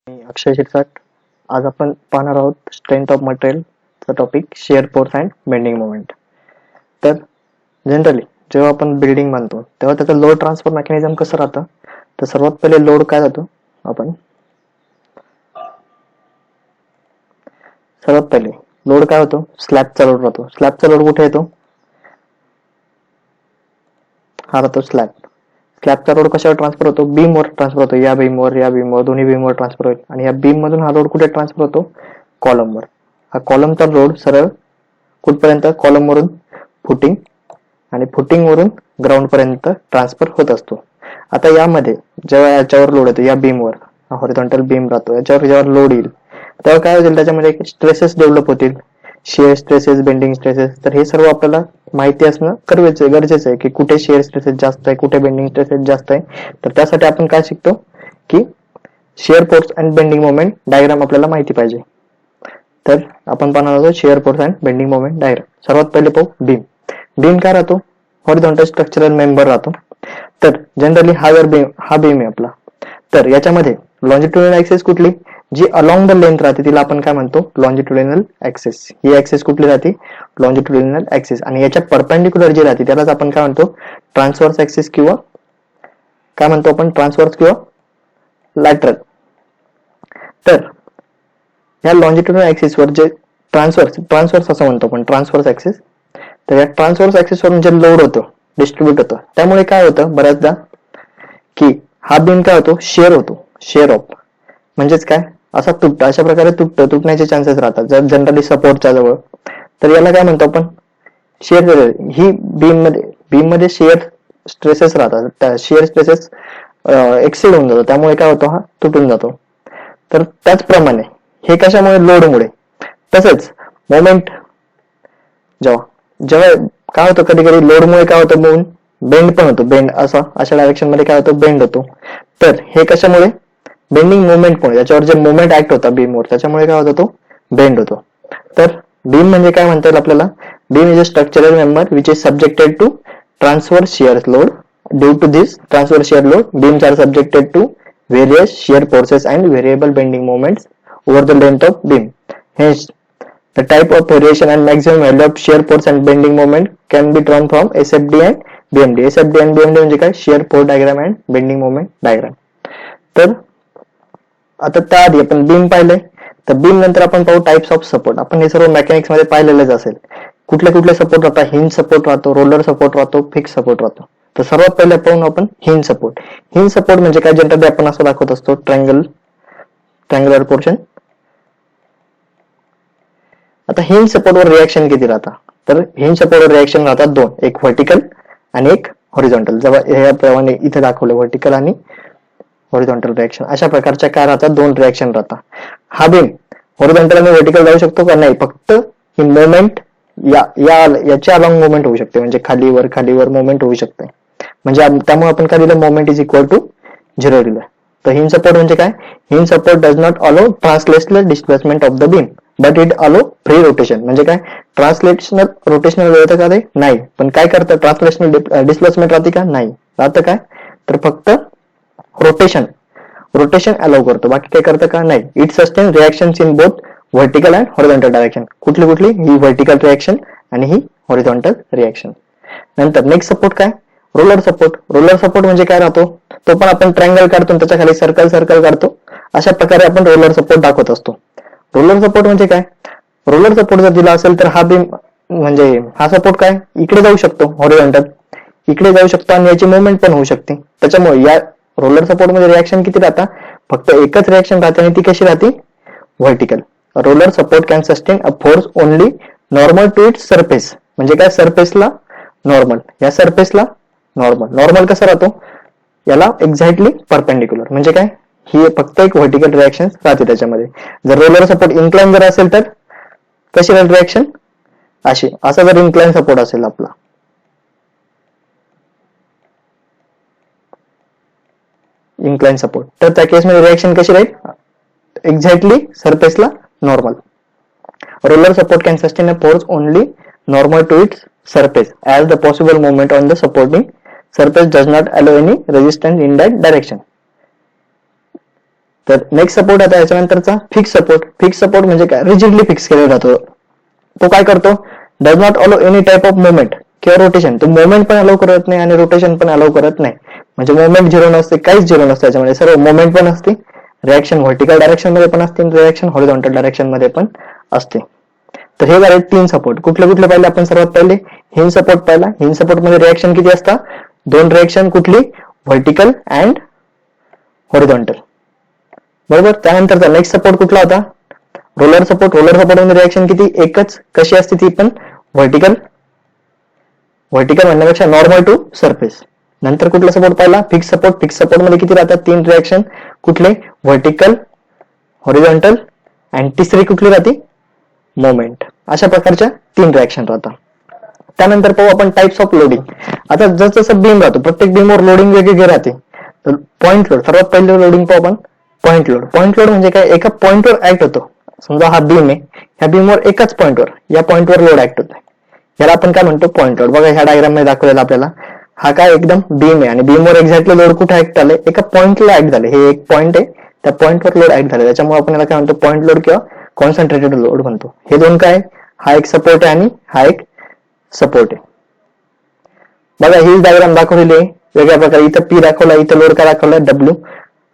मी अक्षय शिरसाट. आज आपण पाहणार आहोत स्ट्रेंथ ऑफ मटेरियलचा topic share force and bending moment. तर जनरली जेव्हा आपण बिल्डिंग बांधतो तेव्हा त्याचं लोड ट्रान्सफर मेकॅनिझम कसं राहतं, तर सर्वात पहिले लोड काय जातो, आपण सर्वात पहिले लोड काय होतो, स्लॅबचा लोड राहतो. स्लॅबचा लोड कुठे येतो, हा राहतो स्लॅब. स्लॅबचा लोड कशावर ट्रान्सफर होतो, बीमवर ट्रान्सफर होतो. या बीमवर दोन्ही बीमवर ट्रान्सफर होईल आणि या बीम मधून हा लोड कुठे ट्रान्सफर होतो, कॉलमवर. हा कॉलमचा लोड सरळ कुठपर्यंत, कॉलम वरून फुटिंग आणि फुटिंग वरून ग्राउंड पर्यंत ट्रान्सफर होत असतो. आता यामध्ये जेव्हा याच्यावर लोड येतो, या बीमवर हॉरिझॉन्टल बीम राहतो, याच्यावर जेव्हा लोड येईल तेव्हा काय होईल, त्याच्यामध्ये स्ट्रेसेस डेव्हलप होतील, शेअर स्ट्रेसेस, बेंडिंग स्ट्रेसेस. तर हे सर्व आपल्याला माहिती असणं गरजेचं आहे की कुठे शेअर स्ट्रेसेस जास्त आहे, कुठे बेंडिंग स्ट्रेसेस जास्त आहे. तर त्यासाठी आपण काय शिकतो की share force and bending moment diagram आपल्याला माहिती पाहिजे. तर आपण पाहणार आहोत share force and bending moment diagram. सर्वात पहिले पाहू बीम. बीम काय राहतो, हॉरिझॉन्टल स्ट्रक्चरल मेंबर राहतो. तर जनरली हा बीम आहे आपला. तर याच्यामध्ये लॉंजिट्युडिनल ऍक्सिस कुठली, जी अलॉंग द लेंथ राहते तिला आपण काय म्हणतो, लॉंजिट्युडिनल ऍक्सिस. ही ऍक्सिस कुठली राहते, लॉंजिट्युडिनल ऍक्सिस. आणि याच्या परपेंडिक्युलर जी राहते त्यालाच आपण काय म्हणतो, ट्रान्सव्हर्स ऍक्सिस किंवा काय म्हणतो आपण, ट्रान्सव्हर्स किंवा लॅटरल. तर या लॉंजिट्युडिनल ऍक्सिस वर जे ट्रान्सव्हर्स असं म्हणतो आपण, ट्रान्सव्हर्स ऍक्सिस. तर या ट्रान्सव्हर्स ऍक्सिस वरून जे लोड होतं, डिस्ट्रीब्यूट होतं, त्यामुळे काय होतं बऱ्याचदा की हा बीम काय होतो, शेअर होतो. शेअर ऑफ म्हणजेच काय, असा तुटतं, अशा प्रकारे तुटण्याचे चान्सेस राहतात जर जनरली सपोर्टच्या जवळ. तर याला काय म्हणतो आपण, शेअर. ही बीम मध्ये शेअर स्ट्रेसेस राहतात, त्या शेअर स्ट्रेसेस एक्सिड होऊन जातो, त्यामुळे काय होतो, हा तुटून जातो. तर त्याचप्रमाणे हे कशामुळे, लोडमुळे. तसेच मोमेंट जेव्हा काय होतं, कधी कधी लोडमुळे काय होतं, मून बेंड पण होतो. बेंड अशा डायरेक्शन मध्ये काय होतं, बेंड होतो. तर हे कशामुळे, बेंडिंग मुवमेंटमुळे. त्याच्यावर जे मुवमेंट ऍक्ट होता बीमवर, त्याच्यामुळे काय होतो, तो बेंड होतो. तर बीम म्हणजे काय म्हणता येईल आपल्याला, beam is a structural member which is subjected to transverse shear load. Due to this transverse shear load, beams are subjected to various shear forces and variable bending moments over the length of beam. Hence, the type of variation and maximum value of shear force and bending moment can be drawn from SFD and BMD. SFD and BMD म्हणजे काय, shear force diagram and bending moment diagram. तर आता त्याआधी आपण beam पाहिले, तर beam नंतर आपण पाहू टाइप्स ऑफ सपोर्ट. आपण हे सर्व मेकॅनिक्स मध्ये पाहिलेलंच असेल. कुठले कुठले सपोर्ट राहतात, हिंज सपोर्ट राहतो, रोलर सपोर्ट राहतो, फिक्स सपोर्ट राहतो. तर सर्वात पहिले पाहून आपण हिंज सपोर्ट. हिंज सपोर्ट म्हणजे काय, जनरली आपण असं दाखवत असतो, ट्रायंग्युलर पोर्शन. आता हिंज सपोर्ट वर रिएक्शन किती राहतात, तर हिंज सपोर्ट वर रिएक्शन राहतात दोन, एक व्हर्टिकल आणि एक हॉरिझॉन्टल. जेव्हा याप्रमाणे इथे दाखवलं व्हर्टिकल आणि हॉरिझॉन्टल रिएक्शन, अशा प्रकारच्या काय राहतात, दोन रिएक्शन राहतात. हा बीम हॉरिझॉन्टल आणि व्हर्टिकल जाऊ शकतो का, नाही. फक्त ही मोमेंट याच्या अलॉंग मोमेंट होऊ शकते, म्हणजे खालीवर मोमेंट होऊ शकते. म्हणजे त्यामुळे आपण काय दिलं, मोमेंट इज इक्वल टू 0 दिलं. तर हिंज सपोर्ट म्हणजे काय, हिंज सपोर्ट डज नॉट अलो translational displacement of the beam but it अलो फ्री रोटेशन. म्हणजे काय, ट्रान्सलेशनल रोटेशनल होतं का, ते नाही. पण काय करतं, ट्रान्सलेशनल डिस्प्लेसमेंट राहते का, नाही. राहतं काय, तर फक्त रोटेशन अलाउ करतो, बाकी काय करतं का, नाही. It sustain reactions in both vertical and horizontal direction. कुठली ही व्हर्टिकल रिएक्शन आणि ही हॉरिझॉन्टल रिएक्शन. नंतर नेक्स्ट सपोर्ट काय, रोलर सपोर्ट. रोलर सपोर्ट म्हणजे काय राहतो, तो पण आपण ट्रायंगल काढतो, त्याच्या खाली सर्कल काढतो, अशा प्रकारे आपण रोलर सपोर्ट दाखवत असतो. रोलर सपोर्ट म्हणजे काय, रोलर सपोर्ट जर दिला असेल तर हा बीम म्हणजे हा सपोर्ट काय, इकडे जाऊ शकतो, हॉरिझॉन्टल इकडे जाऊ शकतो आणि याची मुवमेंट पण होऊ शकते. त्याच्यामुळे या रोलर सपोर्ट मध्ये रिएक्शन किती राहतात, फक्त एकच रिएक्शन राहते आणि ती कशी राहते, vertical. Roller support can sustain a force only normal to its surface. म्हणजे काय, सरफेसला नॉर्मल, या सरफेसला नॉर्मल कसा राहतो, याला एक्झॅक्टली परपेंडिक्युलर. म्हणजे काय, ही फक्त एक व्हर्टिकल रिएक्शन राहते त्याच्यामध्ये. जर रोलर सपोर्ट इन्क्लाइन जर असेल तर कशी राहील रिएक्शन, असा जर इन्क्लाइन सपोर्ट असेल आपला, इन्क्लाइन सपोर्ट, तर त्या केसमध्ये रिएक्शन कशी राहील, एक्झॅक्टली सरफेसला normal. Roller support can sustain a force only normal to its surface as the possible moment on the supporting surface does not allow any resistance in that direction. तर next support आता याच्यानंतरचा fix support. Fix support म्हणजे काय, rigidly fix केला जातो. तो काय करतो, does not अलो एनी टाइप ऑफ मुवमेंट किंवा रोटेशन. तो मुवमेंट पण अलाउ करत नाही आणि रोटेशन पण अलाउ करत नाही. म्हणजे मुवमेंट झिरो नसते, काहीच झिरो नसते त्याच्यामध्ये, सर्व मुवमेंट पण असते, रिएक्शन व्हर्टिकल डायरेक्शन मध्ये पण असते, रिएक्शन हॉरिझॉन्टल डायरेक्शन मध्ये पण असते. तर हे झाले 3 सपोर्ट. कुठले कुठले पाहिले आपण, सर्वात पहिले हिंज सपोर्ट पाहिला. हिंज सपोर्ट मध्ये रिएक्शन किती असतात, 2 रिएक्शन. कुठली, व्हर्टिकल अँड हॉरिझॉन्टल, बरोबर. त्यानंतरचा नेक्स्ट सपोर्ट कुठला होता, रोलर सपोर्ट. रोलर सपोर्ट मध्ये रिएक्शन किती, एकच. कशी असते ती पण, व्हर्टिकल. व्हर्टिकल म्हणण्यापेक्षा नॉर्मल टू सरफेस. नंतर कुठला सपोर्ट पाहिला, फिक्स सपोर्ट. फिक्स सपोर्ट मध्ये किती राहतात, 3 रिएक्शन. कुठले, व्हर्टिकल, हॉरिझॉन्टल अँड तिसरी कुठली राहते, मोमेंट. अशा प्रकारच्या 3 रिएक्शन राहतात. त्यानंतर पाहू आपण टाइप्स ऑफ लोडिंग. आता जसं बीम राहतो, प्रत्येक बीमवर लोडिंग वेगवेगळी राहते. तर पॉइंट लोड, सर्वात पहिले लोडिंग पाहू आपण पॉइंट लोड. पॉइंट लोड म्हणजे काय, एका पॉइंटवर ऍक्ट होतो. समजा हा बीम आहे, ह्या बीमवर एकाच पॉइंटवर, या पॉइंटवर लोड ऍक्ट होत आहे, याला आपण काय म्हणतो, पॉइंट लोड. बघा ह्या डायग्राम मध्ये दाखवलेला आपल्याला, हा काय एकदम बीम आहे आणि बीमवर एक्झॅक्टली लोड कुठे ऍक्ट झाले, एका पॉइंटला ऍक्ट झाले. हे एक पॉइंट आहे, त्या पॉइंटवर लोड ऍक्ट झाले, त्याच्यामुळे आपण याला काय म्हणतो, पॉइंट लोड किंवा कॉन्सन्ट्रेटेड लोड म्हणतो. हे दोन काय, हा एक सपोर्ट आहे आणि हा एक सपोर्ट आहे. बघा ही डायग्राम दाखवलेली आहे वेगळ्या प्रकारे. इथं पी दाखवला, इथं लोड काय दाखवलाय, डब्ल्यू.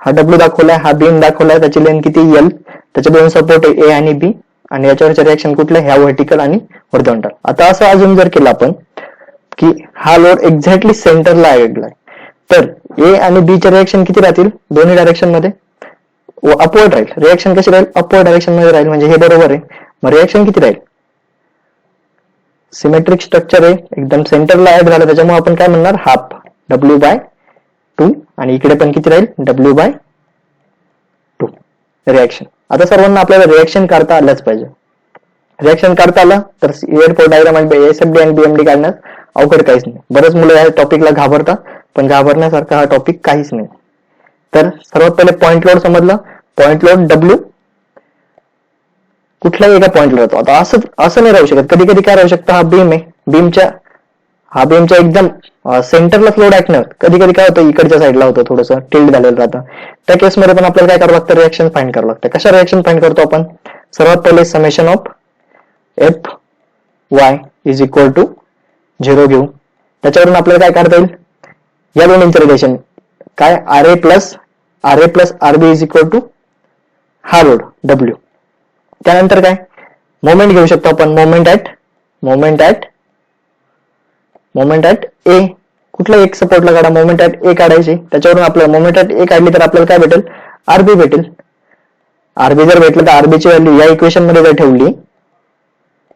हा डब्ल्यू दाखवलाय, हा बीम दाखवलाय, त्याची लेंथ किती, एल. त्याचे 2 सपोर्ट आहे, ए आणि बी. आणि याच्यावरच्या रिएक्शन कुठल्या, ह्या व्हर्टिकल आणि हॉरिझॉन्टल. आता असं अजून जर केलं आपण की हा लोड एक्झॅक्टली सेंटरला लागलाय, तर ए आणि बी चे रिएक्शन किती राहतील, दोन्ही डायरेक्शन मध्ये अपवर्ड राहील. रिएक्शन कशी राहील, अपवर्ड डायरेक्शन मध्ये राहील. म्हणजे हे बरोबर आहे. मग रिएक्शन किती राहील, सिमेट्रिक स्ट्रक्चर आहे, एकदम सेंटरला ऍड झालं, त्याच्यामुळे आपण काय म्हणणार, हाफ W/2. आणि इकडे पण किती राहील, W/2 रिएक्शन. आता सर्वांना आपल्याला रिएक्शन काढता आलंच पाहिजे. रिएक्शन काढता आलं तर डायग्राम आणि SFD आणि BMD काढण्यास अवघड काहीच नाही. बरेच मुलं या टॉपिकला घाबरतात, पण घाबरण्यासारखा हा टॉपिक काहीच नाही. तर सर्वात पहिले पॉइंट लोड समजलं. पॉइंट लोड डब्ल्यू कुठल्याही एका पॉइंटला राहतो. आता असं नाही राहू शकत. कधी कधी काय राहू शकतं, हा बीम आहे, बीमच्या एकदम सेंटरला लोड ऍक्ट नाही होत. कधी कधी काय होतं, इकडच्या साईडला होतं, थोडंसं टिल्ड झालेलं राहतं. त्या केसमध्ये पण आपल्याला काय करावं लागतं, रिएक्शन फाइंड करावं लागतं. कशा रिएक्शन फाइंड करतो आपण, सर्वात पहिले summation of Fy is equal to 0 घेऊ. त्याच्यावरून आपल्याला काय काढता येईल, या दोन्हींचं रिलेशन काय, RA plus RB is equal to हा लोड W. त्यानंतर काय, मोमेंट घेऊ शकतो आपण, मोमेंट ऍट ए. कुठला एक सपोर्टला काढा, मोमेंट ऍट ए काढायची. त्याच्यावरून आपल्याला मोमेंट ऍट ए काढली तर आपल्याला काय भेटेल, RB भेटेल. RB जर भेटलं तर RB ची व्हॅल्यू या इक्वेशन मध्ये जर ठेवली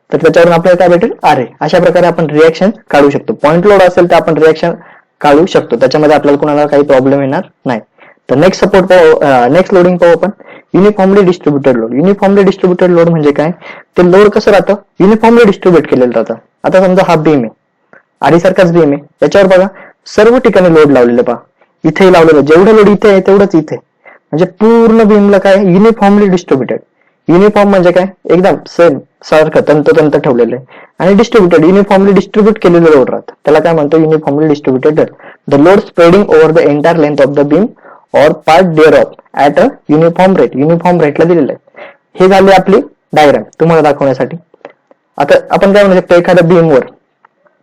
तर त्याच्यावरून आपल्याला काय भेटेल, RA. अशा प्रकारे आपण रिएक्शन काढू शकतो. पॉइंट लोड असेल तर आपण रिएक्शन काढू शकतो, त्याच्यामध्ये आपल्याला कोणाला काही प्रॉब्लेम येणार नाही. तर नेक्स्ट लोडिंग पाहू आपण, uniformly distributed load. Uniformly distributed load म्हणजे काय, ते लोड कसं राहतं, युनिफॉर्मली डिस्ट्रीब्युट केलेलं राहतं. आता समजा हा बीम आहे, आडीसारखाच बीम आहे, त्याच्यावर बघा सर्व ठिकाणी लोड लावलेलं पहा, इथेही लावलेलं, जेवढं लोड इथे आहे तेवढंच इथे. म्हणजे पूर्ण बीमला काय, युनिफॉर्मली डिस्ट्रीब्युटेड. युनिफॉर्म म्हणजे काय, एकदम सेम सारखं तंतोतंत ठेवलेलं आहे. आणि डिस्ट्रीब्युटेड, युनिफॉर्मली डिस्ट्रीब्युट केलेलं लोड राहतं, त्याला काय म्हणतो, uniformly distributed. The load spreading over the entire length of the beam or part thereof at a uniform rate. Uniform रेटला दिलेलं आहे. हे झाले आपली डायग्राम तुम्हाला दाखवण्यासाठी. आता आपण काय म्हणू शकतो, एखाद्या बीमवर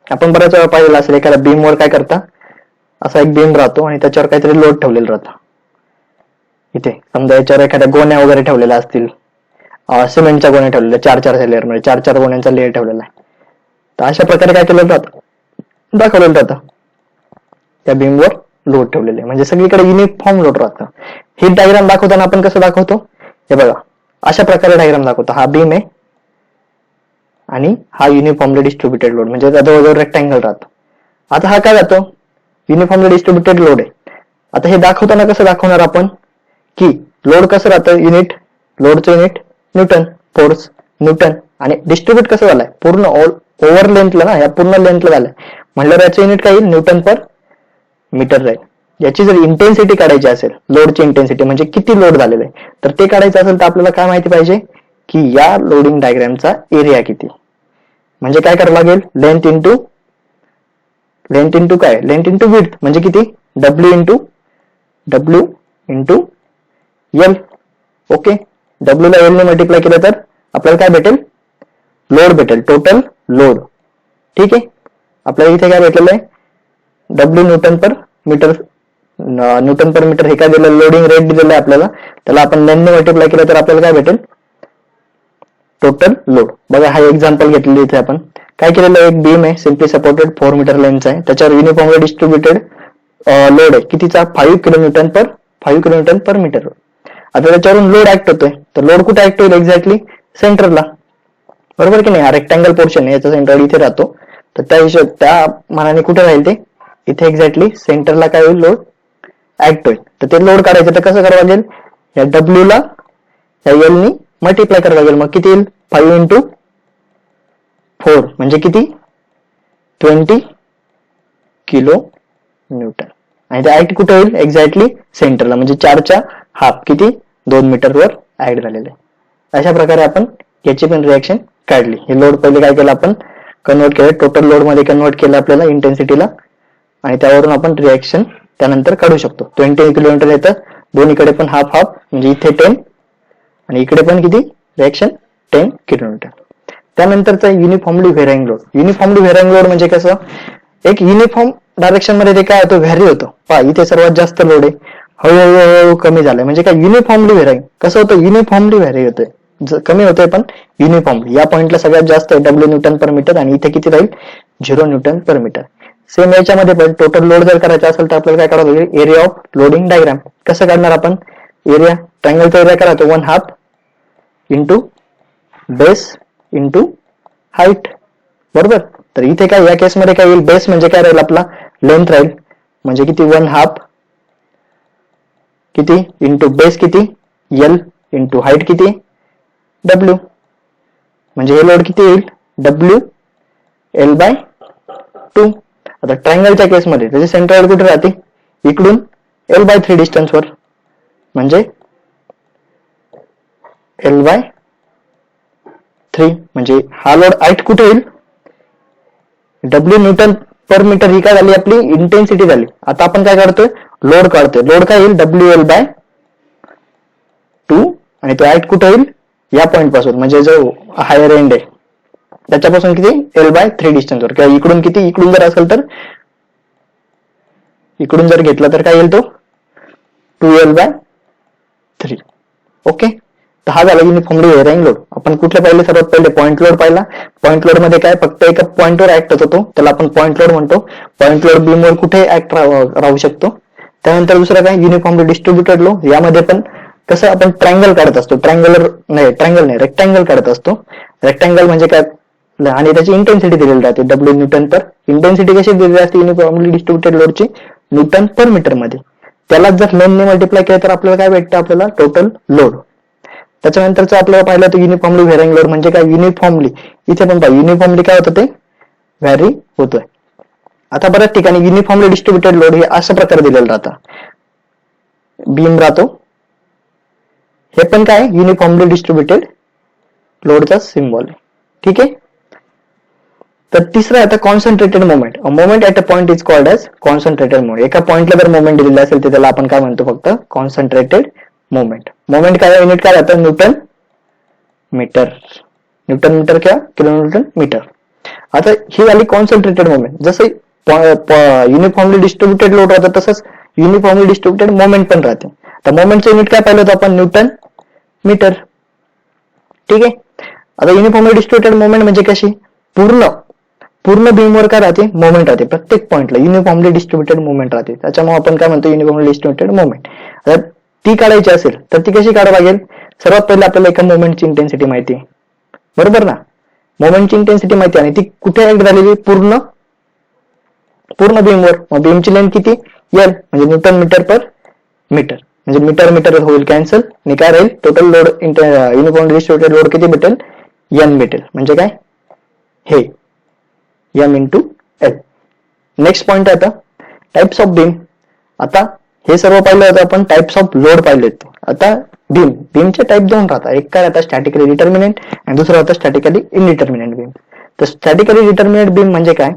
आपण बऱ्याच वेळा पाहिलेलं असेल, एखाद्या बीमवर काय करता, असा एक बीम राहतो आणि त्याच्यावर काहीतरी लोड ठेवलेलं राहतं. इथे समजा याच्यावर एखाद्या गोण्या वगैरे ठेवलेल्या असतील, सिमेंटच्या गोण्या ठेवलेल्या 4-4 लेअर मध्ये, 4-4 गोण्यांचा लेअर ठेवलेला आहे. तर अशा प्रकारे काय केलेलं राहतं, दाखवलेलं राहतं, त्या बीमवर लोड ठेवलेले, म्हणजे सगळीकडे युनिफॉर्म लोड राहतं. ही डायग्राम दाखवताना आपण कसं दाखवतो, हे बघा अशा प्रकारे डायग्राम दाखवतो. हा बीम आहे आणि हा युनिफॉर्मली डिस्ट्रीब्युटेड लोड, म्हणजे जवळजवळ रेक्टँगल राहतो. आता हा काय जातो, युनिफॉर्मली डिस्ट्रीब्युटेड लोड आहे. आता हे दाखवताना कसं दाखवणार आपण, की लोड कसं राहतं, लोडचं युनिट न्यूटन, फोर्स न्यूटन, आणि डिस्ट्रीब्यूट कसं झालंय, पूर्ण ओव्हर लेंथला ना, या पूर्ण लेंथला झालंय म्हटल्यावर याचं युनिट काय येईल, न्यूटन पर मीटर राहील. याची जर इंटेन्सिटी काढायची असेल, लोडची इंटेन्सिटी म्हणजे किती लोड झालेलं आहे, तर ते काढायचं असेल तर आपल्याला काय माहिती पाहिजे, की या लोडिंग डायग्रामचा एरिया किती. म्हणजे काय करावं लागेल, लेंथ इंटू विड्थ म्हणजे किती, W into L. Okay, W ला एल ने मल्टिप्लाय केलं तर आपल्याला काय भेटेल, लोड भेटेल, टोटल लोड. ठीक आहे, आपल्याला इथे काय भेटलेलं आहे, डब्ल्यू न्यूटन पर मीटर, न्यूटन पर मीटर हे काय दिलं, लोडिंग रेट दिलेलं आहे आपल्याला, त्याला आपण लेन ने मल्टिप्लाय केलं तर आपल्याला काय भेटेल, टोटल लोड. बघा हा एक्झाम्पल घेतलेलं इथे आपण काय केलेलं, एक बीम आहे सिम्पली सपोर्टेड 4 मीटर लेंथचा आहे, त्याच्यावर युनिफॉर्मली डिस्ट्रीब्युटेड लोड आहे कितीचा, 5 किलोन्यूटन पर मीटर. आता त्याच्यावरून लोड ऍक्ट होतोय, तर लोड कुठे ऍक्ट होईल, एक्झॅक्टली सेंटरला, बरोबर की नाही. हा रेक्टँगल पोर्शन आहे, याचा सेंटर इथे राहतो, तर त्या हिशोब त्या मानाने कुठे राहील ते, इथे एक्झॅक्टली सेंटरला काय होईल, लोड ऍक्ट होईल. तर ते लोड काढायचं तर कसं करावं लागेल, या डब्ल्यू ला या एल नी मल्टिप्लाय करावं लागेल. मग किती येईल, 5 into 4 म्हणजे किती, 20 किलो न्यूटन. आणि ते ऍक्ट कुठे होईल, एक्झॅक्टली सेंटरला, म्हणजे 4च्या हाफ किती, 2 मीटरवर ऍड झालेले आहे. अशा प्रकारे आपण याची पण रिएक्शन काढली. हे लोड पहिले काय केलं आपण, कन्वर्ट केलं, टोटल लोड मध्ये कन्वर्ट केलं आपल्याला इंटेन्सिटीला, आणि त्यावरून आपण रिएक्शन त्यानंतर काढू शकतो. 20 किलोमीटर येतं, दोन्हीकडे पण हाफ हाफ, म्हणजे इथे 10 आणि इकडे पण किती, रिएक्शन 10 किलोमीटर. त्यानंतरचा युनिफॉर्मली व्हेरायिंग लोड. युनिफॉर्मली व्हेरायिंग लोड म्हणजे कसं, एक युनिफॉर्म डायरेक्शन मध्ये ते काय होतं, व्हॅरी होतं. पहा इथे सर्वात जास्त लोड आहे, हळूहळू कमी झालंय, म्हणजे काय युनिफॉर्मली व्हेरायिंग. कसं होतं, युनिफॉर्मली व्हॅरी होतोय, कमी होतोय पण युनिफॉर्मली. या पॉइंटला सगळ्यात जास्त आहे डब्ल्यू न्यूटन पर मीटर, आणि इथे किती राहील, 0 न्यूटन पर मीटर. सेम याच्यामध्ये पण टोटल लोड जर करायचा असेल तर आपल्याला काय करावं लागेल, एरिया ऑफ लोडिंग डायग्राम. कसं काढणार आपण, एरिया, ट्रायंगलचा एरिया करा तो 1/2 इंटू बेस इंटू हाईट, बरोबर. तर इथे काय, या केसमध्ये काय येईल, बेस म्हणजे काय राहील, आपला लेंथ राहील, म्हणजे किती 1/2 किती इंटू बेस किती, एल इंटू हाईट किती, डब्ल्यू. म्हणजे हे लोड किती येईल, डब्ल्यू L/2. आता ट्रायंगलच्या केसमध्ये त्याचे सेंट्रॉइड कुठे राहते, इकडून L/3 डिस्टन्सवर, म्हणजे L/3. म्हणजे हा लोड हाईट कुठे येईल, डब्ल्यू न्यूटन पर मीटर ही काय झाली, आपली इंटेन्सिटी झाली. आता आपण काय काढतोय, लोड काढतोय. लोड काय येईल, WL/2, आणि तो हाईट कुठे येईल, या पॉइंट पासून, म्हणजे जो हायर एंड आहे त्याच्यापासून किती, L/3 डिस्टन्सवर, किंवा इकडून किती, इकडून जर असेल तर इकडून जर घेतला तर काय येईल, तो 2L/3. ओके, तर हा झाला युनिफॉर्मली व्हेरायिंग लोड. आपण कुठले पाहिले, सर्वात पहिले पॉइंट लोड पाहिला. पॉइंट लोड मध्ये काय, फक्त एका पॉइंटवर ऍक्ट होतो, त्याला आपण पॉइंट लोड म्हणतो. पॉइंट लोड बीमवर कुठे ऍक्ट राहू शकतो. त्यानंतर दुसरा काय, युनिफॉर्मली डिस्ट्रीब्युटेड लोड. यामध्ये पण कसं आपण ट्रायंगल काढत असतो, ट्रायंगल नाही रेक्टँगल काढत असतो. रेक्टँगल म्हणजे काय, आणि त्याची इंटेन्सिटी दिलेली राहते, डब्ल्यू न्यूटन पर. इंटेन्सिटी कशी दिलेली असते युनिफॉर्मली डिस्ट्रीब्युटेड लोडची, न्यूटन पर मीटर मध्ये. त्याला जर लेनने मल्टिप्लाय केलं तर आपल्याला काय भेटतं, आपल्याला टोटल लोड. त्याच्यानंतरचं आपल्याला पाहिलं तर युनिफॉर्मली व्हेरिंग लोड म्हणजे काय, युनिफॉर्मली, इथे पण पहा युनिफॉर्मली काय होतं, ते व्हॅरी होतोय. आता बऱ्याच ठिकाणी युनिफॉर्मली डिस्ट्रीब्युटेड लोड हे अशा प्रकारे दिलेलं राहतं, बीम राहतो, हे पण काय युनिफॉर्मली डिस्ट्रीब्युटेड लोडचा सिम्बॉल आहे. ठीक आहे. तर तिसरा आता concentrated moment. Moment at a point is called as concentrated moment. एका पॉइंटला जर मोमेंट दिलेला असेल तर त्याला आपण काय म्हणतो, फक्त कॉन्सन्ट्रेटेड मोमेंट. मोमेंट काय युनिट काय राहतं, न्यूटन मीटर. न्यूटन मीटर किंवा किलो न्यूटन मीटर. आता ही झाली कॉन्सन्ट्रेटेड मोमेंट. जसं युनिफॉर्मली डिस्ट्रीब्युटेड लोड राहतं तसंच युनिफॉर्मली डिस्ट्रीब्युटेड मोमेंट पण राहते. तर मोमेंटचं युनिट काय पाहिलं होतं आपण, न्यूटन मीटर. ठीक आहे. आता युनिफॉर्मली डिस्ट्रीब्युटेड मोमेंट म्हणजे कशी, पूर्ण बीमवर काय राहते, मोमेंट राहते. प्रत्येक पॉइंटला युनिफॉर्मली डिस्ट्रीब्युटेड मोमेंट राहते. त्याच्यामुळे आपण काय म्हणतो, युनिफॉर्मली डिस्ट्रीब्युटेड मोमेंट. आता ती काढायची असेल तर ती कशी काढावं लागेल, सर्वात पहिले आपल्याला एका मोमेंटची इंटेन्सिटी माहिती आहे, बरोबर ना. मोमेंटची इंटेन्सिटी माहिती आणि ती कुठे ऍक्ट झालेली, पूर्ण बीमवर. मग बीमची लेंथ किती, एल, म्हणजे न्यूटन मीटर पर मीटर. म्हणजे मीटर मीटर होईल कॅन्सल, आणि काय राहील, total load uniformly distributed load किती भेटेल, एन भेटेल. म्हणजे काय, हे M into L. Next point आहे आता टाइप्स ऑफ बीम. आता हे सर्व पाहिलं होतं आपण, टाइप्स ऑफ लोड पाहिलेत. आता बीमचे टाइप दोन राहतात. एक काय राहतात, स्टॅटिकली डिटर्मिनेंट, आणि दुसरं होतं स्टॅटिकली इनडिटर्मिनेंट बीम. तर स्टॅटिकली डिटर्मिनेंट बीम म्हणजे काय,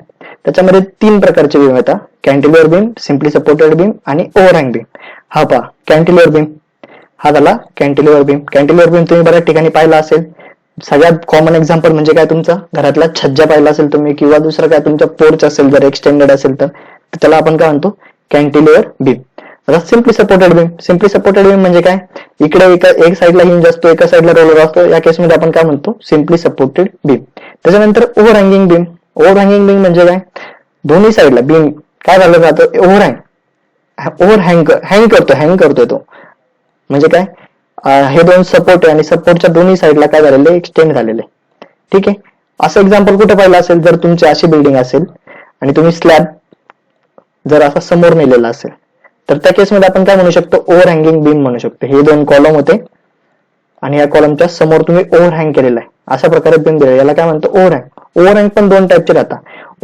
त्याच्यामध्ये 3 प्रकारचे बीम येतात, cantilever beam, simply supported beam आणि ओव्हरहँग बीम. हा पहा कॅन्टिलिव्हर बीम, हा झाला कॅन्टिलिव्हर बीम. कॅन्टिलिव्हर बीम तुम्ही बऱ्याच ठिकाणी पाहिला असेल. सगळ्यात कॉमन एक्झाम्पल म्हणजे काय, तुमचा घरातला छज्जा पाहिला असेल तुम्ही, किंवा दुसरं काय तुमचा पोर्च असेल जर एक्सटेंडेड असेल तर त्याला आपण काय म्हणतो, कॅन्टिलिव्हर बीम. आता simply supported beam. Simply supported beam म्हणजे काय, इकडे एक साईडला हिंज असतो, एका साईडला रोलर असतो, या केसमध्ये आपण काय म्हणतो, सिम्पली सपोर्टेड बीम. त्याच्यानंतर ओव्हरहँगिंग बीम. ओव्हरहँगिंग बीम म्हणजे काय, दोन्ही साईडला बीम काय झालं जातं, हँग करतोय तो. म्हणजे काय, हे दोन सपोर्ट आहे आणि सपोर्टच्या दोन्ही साईडला काय झालेले, एक्सटेंड झालेले. ठीक आहे. असं एक्झाम्पल कुठे पाहिलं असेल, जर तुमची अशी बिल्डिंग असेल आणि तुम्ही स्लॅब जर असा समोर नेलेला असेल, तर त्या केसमध्ये आपण काय म्हणू शकतो, ओव्हरहँगिंग बीम म्हणू शकतो. हे दोन कॉलम होते आणि या कॉलमच्या समोर तुम्ही ओव्हरहँग केलेला आहे, अशा प्रकारे बीम दिले, याला काय म्हणतो, ओव्हरहँग. ओव्हरहँग पण दोन टाईपचे राहतात,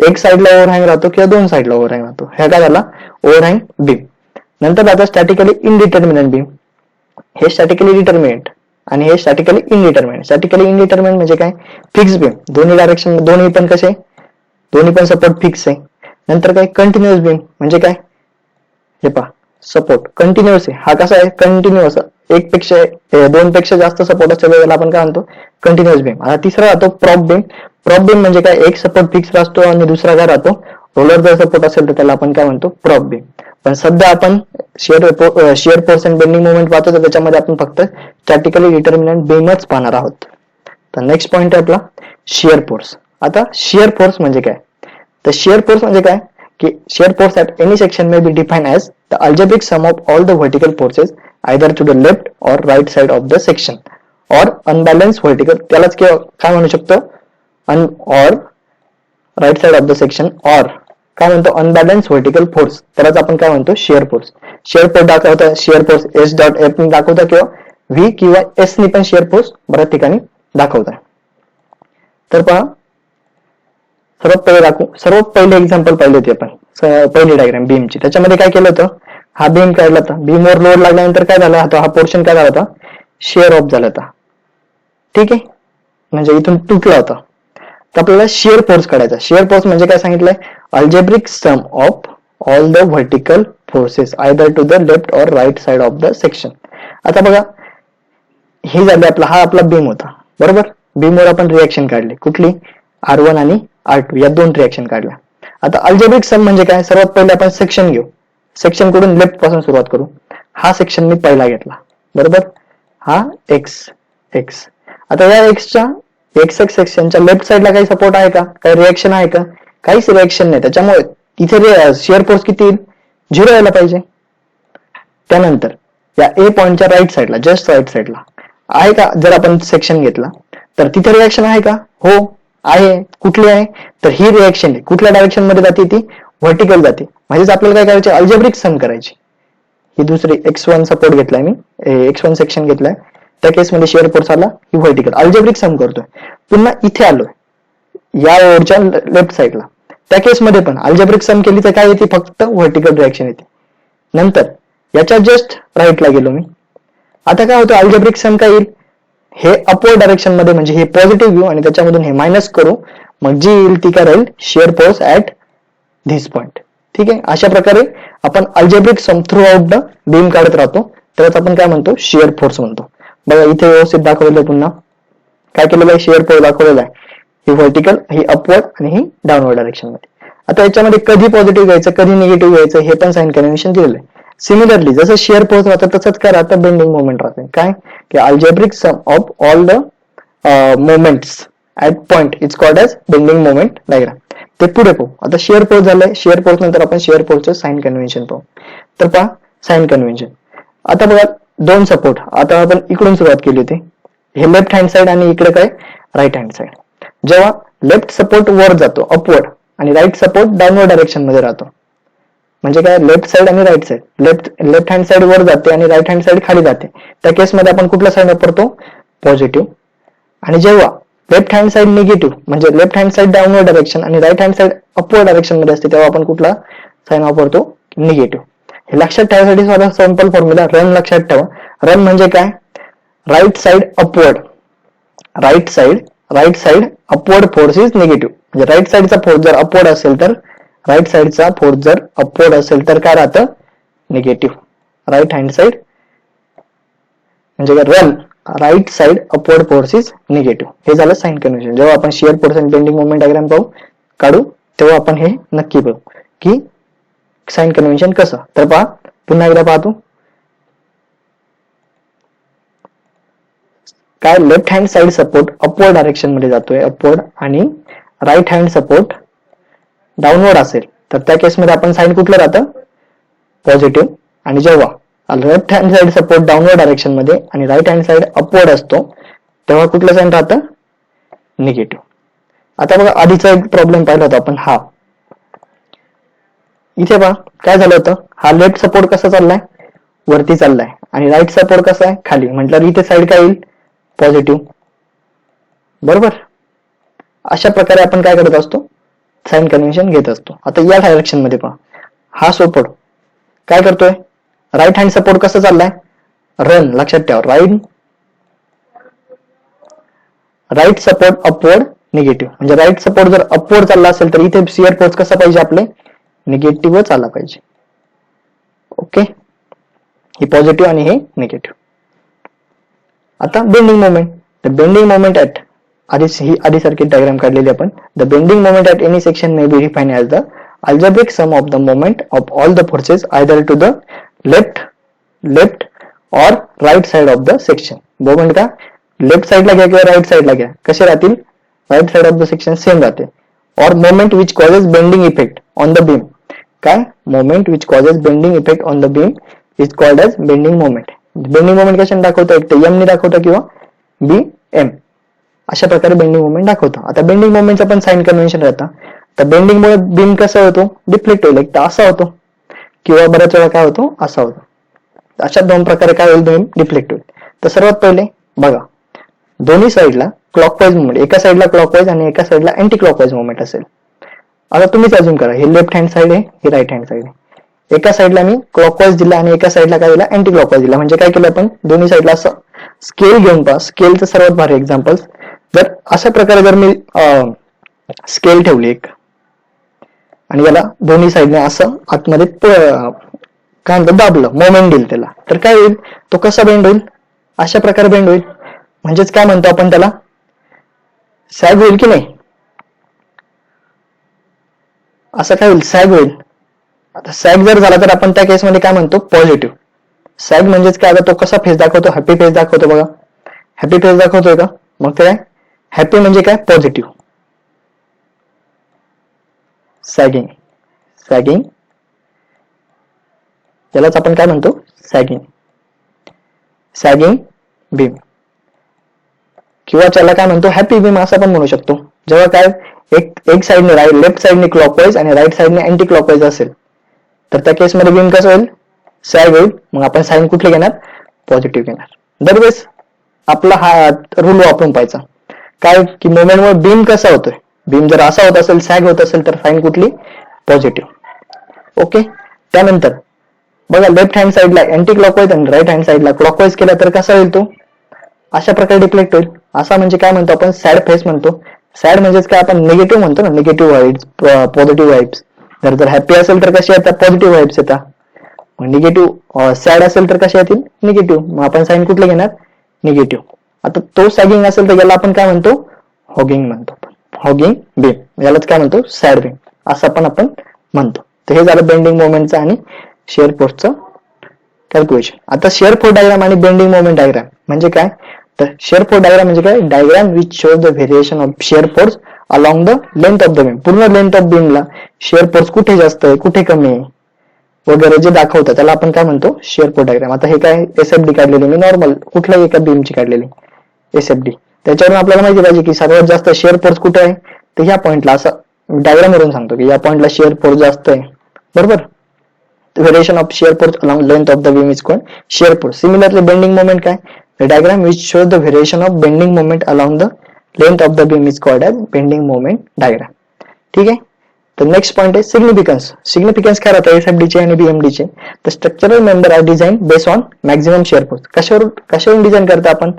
एक साईडला ओव्हरहँग राहतो किंवा दोन साईडला ओव्हरहँग राहतो. ह्या काय झाला, ओव्हरहँग बीम. नंतर आता स्टॅटिकली इनडिटर्मिनेंट बीम. हे स्टॅटिकली डिटर्मिनेंट आणि हे स्टॅटिकली इनडिटर्मिनेंट. स्टॅटिकली इनडिटर्मिनेंट म्हणजे काय, फिक्स बीम, दोन्ही डायरेक्शन, दोन्ही पण कसे, दोन्ही पण सपोर्ट फिक्स आहे. नंतर काय, कंटिन्युअस बीम म्हणजे काय, हे पहा सपोर्ट कंटिन्युअस आहे, हा कसा आहे, कंटिन्युअस, दोन पेक्षा जास्त सपोर्ट असलेल्या वेळेला आपण काय म्हणतो, कंटिन्युअस बीम. आता तिसरा राहतो प्रॉप बीम. प्रॉप बीम म्हणजे काय, एक सपोर्ट फिक्स असतो आणि दुसरा काय राहतो, रोलर जर सपोर्ट असेल तर त्याला आपण काय म्हणतो, प्रॉप बीम. पण सध्या आपण shear force and bending movement पाहतो, तर त्याच्यामध्ये आपण फक्त स्टॅटिकली डिटर्मिनंट बीमच पाहणार आहोत. तर नेक्स्ट पॉइंट आहे आपला शिअर फोर्स. आता शिअर फोर्स म्हणजे काय, तर शिअर फोर्स म्हणजे काय की shear force at any section may be define as the algebraic sum of all the vertical forces either to the left or right side of the section or unbalance vertical, त्यालाच काय म्हणू शकतो, or right side of the section, or काय म्हणतो, unbalance vertical force, त्यालाच आपण काय म्हणतो, शिअर फोर्स. शिअर फोर्स दाखवता, shear force S dot F ने दाखवता किंवा व्ही किंवा एस ने पण शिअर फोर्स बऱ्याच ठिकाणी दाखवताय. तर पहा, सर्वात पहिले एक्झाम्पल पाहिले होते आपण, पहिली डायग्राम बीमची. त्याच्यामध्ये काय केलं होतं, हा बीम काढला होता, बीमवर लोड लागल्यानंतर काय झालं, हा पोर्शन काय झाला होता, शिअर ऑफ झाला होता. ठीक आहे, म्हणजे इथून तुटला होता. तर आपल्याला शिअर फोर्स काढायचा. शिअर फोर्स म्हणजे काय सांगितलंय, algebraic sum of all the vertical forces either to the left or right side of the section. आता बघा, हे झाले आपला, हा आपला बीम होता, बरोबर. बीमवर आपण रिएक्शन काढली, कुठली, R1 आणि R2 या दोन रिएक्शन काढल्या. आता अल्जेब्रिक सम म्हणजे काय, सर्वात पहिले आपण सेक्शन घेऊ, सेक्शन कडून लेफ्ट पासून सुरुवात करू. हा सेक्शन मी पहिला घेतला, बरोबर, हा एक्स. आता या एक्सच्या सेक्शनच्या लेफ्ट साइडला काही सपोर्ट आहे का, काही रिएक्शन आहे का, काहीच रिएक्शन नाही, त्याच्यामुळे तिथे शिअर फोर्स किती येईल, 0 यायला पाहिजे. त्यानंतर या ए पॉइंटच्या राईट साइडला, जस्ट राईट साइडला आहे का, जर आपण सेक्शन घेतला तर तिथे रिएक्शन आहे का, हो आहे. कुठली आहे, तर ही रिएक्शन आहे, कुठल्या डायरेक्शन मध्ये जाते, ती व्हर्टिकल जाते. म्हणजेच आपल्याला काय करायचे, अल्जेब्रिक सम करायची. ही दुसरी x1 सपोर्ट घेतलाय मी, x1 सेक्शन घेतलाय, त्या केसमध्ये शिअर फोर्स आला, ही व्हर्टिकल, अल्जेब्रिक सम करतोय. पुन्हा इथे आलोय या रोडच्या लेफ्ट साइडला, त्या केसमध्ये पण अल्जेब्रिक सम केली तर काय येते, फक्त व्हर्टिकल रिएक्शन येते. नंतर याच्या जस्ट राईटला गेलो मी, आता काय होतं, अल्जेब्रिक सम काय येईल, हे अपवर्ड डायरेक्शन मध्ये, म्हणजे हे पॉझिटिव्ह घेऊ आणि त्याच्यामधून हे मायनस करू, मग जी येईल ती काय राहील, shear force at this point. ठीक आहे, अशा प्रकारे आपण algebraic sum through out the beam काढत राहतो, तरच आपण काय म्हणतो, शिअर फोर्स म्हणतो. बघा इथे व्यवस्थित दाखवलेलं आहे, पुन्हा काय केलेलं आहे, शिअर फोर्स दाखवलेला आहे, ही व्हर्टिकल, ही अपवर्ड आणि ही डाऊनवर्ड डायरेक्शन मध्ये. आता याच्यामध्ये कधी पॉझिटिव्ह घ्यायचं, कधी निगेटिव्ह घ्यायचं, हे पण साइन कन्व्हेन्शन दिलेलं आहे. सिमिलरली जसं शिअर फोर्स राहतं तसंच काय राहतं, बेंडिंग मोमेंट राहते. काय की algebraic sum of all the moments at point is called as bending moment diagram. ते पुढे पाहू. आता शिअर फोर्स झालंय, शिअर फोर्स नंतर आपण शिअर फोर्सचं साइन कन्व्हेन्शन पाहू. तर पहा साइन कन्व्हेन्शन. आता बघा दोन सपोर्ट, आता आपण इकडून सुरुवात केली होती, हे लेफ्ट हँड साइड आणि इकडे काय राईट हँड साइड. जेव्हा लेफ्ट सपोर्ट वर जातो अपवर्ड आणि राईट सपोर्ट डाऊनवर्ड डायरेक्शन मध्ये राहतो, म्हणजे काय लेफ्ट साइड आणि right side, left hand side वर जाते आणि राईट हँड साइड खाली जाते, त्या केसमध्ये आपण कुठला साईन वापरतो, पॉझिटिव्ह. आणि जेव्हा लेफ्ट हँड साइड निगेटिव्ह, म्हणजे left hand side downward direction आणि right hand side upward direction मध्ये असते, तेव्हा आपण कुठला साईन वापरतो, निगेटिव्ह. हे लक्षात ठेवण्यासाठी साधा सिंपल फॉर्म्युला रन लक्षात ठेवा. रन म्हणजे काय, right side upward, right side upward force is negative. म्हणजे राईट साइडचा फोर्स जर अपवर्ड असेल तर, राईट साइडचा फोर्स जर अपवर्ड असेल तर काय राहतं, निगेटिव्ह. राईट हँड साइड म्हणजे run right side upward force is negative. हे झालं साइन कन्व्हेन्शन. जेव्हा आपण शिअर फोर्स आणि बेंडिंग मोमेंट डायग्राम काढू तेव्हा आपण हे नक्की बघू की साइन कन्व्हेन्शन कसं. तर पहा, पुन्हा एकदा पाहतो. काय left hand side support upward direction मध्ये जातोय, अपवर्ड, आणि राईट हँड सपोर्ट डाऊनवर्ड असेल तर त्या केसमध्ये आपण साइन कुठलं राहतं, पॉझिटिव्ह. आणि जेव्हा left hand side support downward direction मध्ये आणि राईट हँड साइड अपवर्ड असतो तेव्हा कुठलं साइन राहतं, निगेटिव्ह. आता बघा, आधीचा एक प्रॉब्लेम पाहिला होता आपण, हा इथे पहा काय झालं होतं. हा लेफ्ट सपोर्ट कसा चाललाय, वरती चाललाय, आणि राईट सपोर्ट कसा आहे, खाली. म्हटलं इथे साइड काय येईल, पॉझिटिव्ह. बरोबर. अशा प्रकारे आपण काय करत असतो, साइन कन्व्हेन्शन घेत असतो. आता या डायरेक्शन मध्ये पहा, हा सपोर्ट काय करतोय, राईट हँड सपोर्ट कसं चाललाय, रन. लक्षात ठेवा, राईट सपोर्ट अपवर्ड निगेटिव्ह. म्हणजे राईट सपोर्ट जर अपवर्ड चालला असेल तर इथे शिअर फोर्स कसा पाहिजे, आपले निगेटिव्हच आला पाहिजे. ओके, हे पॉझिटिव्ह आणि हे निगेटिव्ह. आता bending moment. The bending moment at, आधी सर्किट डायग्राम काढलेली आपण. The bending moment at any section may be defined as the algebraic sum of the moment of all the forces either to the left or right side of the section. Moment का left साइडला घ्या किंवा right साइडला घ्या, कसे राहतील, right side of the section same राहते. Or moment which causes bending effect on the beam, काय moment which causes bending effect on the beam is called as bending moment. Bending moment कशाने दाखवता, एक तर एम ने दाखवता किंवा बी M, अशा प्रकारे बेंडिंग मोमेंट दाखवतो. आता बेंडिंग मोमेंटचा पण साइन कन्व्हेन्शन राहतं. तर बेंडिंग मुळे बीम कसा होतो, डिफ्लेक्ट होईल. एक तर असा होतो किंवा बऱ्याच वेळा काय होतो, असा होतो. अशा दोन प्रकारे काय होईल, बीम डिफ्लेक्ट होईल. तर सर्वात पहिले बघा, दोन्ही साईडला क्लॉकवाईज मुवमेंट, एका साईडला क्लॉकवाईज आणि एका साईडला अँटी क्लॉकवाईज मुवमेंट असेल. आता तुम्हीच अजून करा, हे लेफ्ट हँड साइड आहे, हे राईट हँड साइड आहे. एका साईडला मी क्लॉकवाईज दिला आणि एका साईडला काय दिला, अँटी क्लॉकवाईज दिला. म्हणजे काय केलं आपण, दोन्ही साईडला असं स्केल घेऊन पहा. स्केलचं सर्वात भारी एक्झाम्पल, जर अशा प्रकारे जर मी स्केल ठेवली एक आणि याला दोन्ही साईडने असं आतमध्ये काय म्हणतात दाबलं, मोमेंट दिल त्याला, तर काय होईल, तो कसा बेंड होईल, अशा प्रकारे बेंड होईल. म्हणजेच काय म्हणतो आपण त्याला, सॅग होईल की नाही, असं काय होईल, सॅग होईल. आता सॅग जर झाला तर आपण त्या केसमध्ये काय म्हणतो, पॉझिटिव्ह. सॅग म्हणजेच काय, आता तो कसा फेस दाखवतो, हॅपी फेस दाखवतो. बघा, हॅपी फेस दाखवतोय का, मग ते काय, हॅपी म्हणजे काय, पॉझिटिव्ह. सॅगिंग, सॅगिंग त्यालाच आपण काय म्हणतो, सॅगिंग, सॅगिंग बीम, किंवा त्याला काय म्हणतो, हॅपी बीम असं पण म्हणू शकतो. जेव्हा काय एक साइडने लेफ्ट साइडने क्लॉकवाईज आणि राईट साइडने अँटी क्लॉकवाईज असेल तर त्या केसमध्ये बीम कसं होईल, सॅग होईल. मग आपण साइन कुठले घेणार, पॉझिटिव्ह घेणार. दरवेळेस आपला हा रूल वापरून पाहायचा, काय की मोमेंटमुळे बीम कसा होतोय, बीम जर असा होत असेल, सॅग होत असेल तर साइन कुठली, पॉझिटिव्ह. ओके. त्यानंतर बघा, लेफ्ट हँड साइडला अँटी क्लॉकवाईज आणि राईट हँड साइडला क्लॉकवाईज केला तर कसा होईल, तो अशा प्रकारे डिफ्लेक्ट होईल. असा म्हणजे काय म्हणतो आपण, सॅड फेस म्हणतो. सॅड म्हणजेच काय, आपण निगेटिव्ह म्हणतो ना, निगेटिव्ह वाईब्स, पॉझिटिव्ह वाईब्स. जर हॅपी असेल तर कसे येतात, पॉझिटिव्ह वाईब्स येतात. मग निगेटिव्ह सॅड असेल तर कसे येतील, निगेटिव्ह. मग आपण साइन कुठले घेणार, निगेटिव्ह. आता तो सॅगिंग असेल तर याला आपण काय म्हणतो, हॉगिंग म्हणतो. हॉगिंग बीम, यालाच काय म्हणतो, सॅड बीम असं पण आपण म्हणतो. तर हे झालं बेंडिंग मोमेंटचं आणि शिअर फोर्सचं कॅल्क्युलेशन. आता शिअर फोर्स डायग्राम आणि बेंडिंग मोमेंट डायग्राम म्हणजे काय, तर शिअर फोर्स डायग्राम म्हणजे काय, diagram which shows the variation of shear force along the length of the beam. पूर्ण लेंथ ऑफ बीमला शिअर फोर्स कुठे जास्त आहे, कुठे कमी आहे वगैरे जे दाखवतं त्याला आपण काय म्हणतो, शिअर फोर्स डायग्राम. आता हे काय, एसएफडी काढलेली मी, नॉर्मल कुठल्याही एका बीमची काढलेली एसएफडी. त्याच्यावरून आपल्याला माहिती पाहिजे की सर्वात जास्त शिअर फोर्स कुठे आहे, तर ह्या पॉइंटला. असं डायग्राम वरून सांगतो की या पॉइंटला शिअर फोर्स जास्त आहे. बरोबर. Variation of shear force along length of the beam is called shear force. Similarly, bending moment काय, the diagram which shows the variation of bending moment along the length of the beam is called as bending moment diagram. ठीक आहे. तर next point आहे significance. Significance काय राहतं एसएफडीचे आणि बीएमडीचे, तर structural member are design based on maximum shear force. कशावरून डिझाईन करता आपण,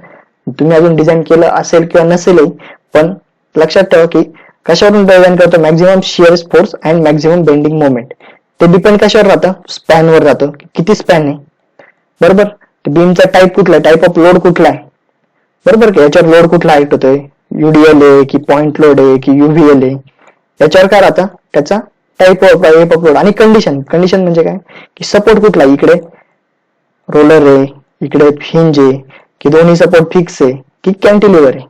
तुम्ही अजून डिझाईन केलं असेल किंवा नसेलही, पण लक्षात ठेवा की कशावरून डिझाईन करतो, maximum shear force and maximum bending moment. ते डिपेंड कशावर राहतं, स्पॅनवर राहतं, किती स्पॅन आहे. बरोबर. बीमचा टाईप कुठला आहे, टाईप ऑफ लोड कुठला आहे, बरोबर की याच्यावर लोड कुठला ऍक्ट होतोय, युडीएल आहे की पॉइंट लोड आहे की युव्हीएल आहे, याच्यावर काय राहतं त्याचा टाईप ऑफ लोड. आणि कंडिशन म्हणजे काय की सपोर्ट कुठला, इकडे रोलर आहे, इकडे हिंज आहे, की दोन्ही सपोर्ट फिक्स आहे की कॅन्टिलिव्हर आहे,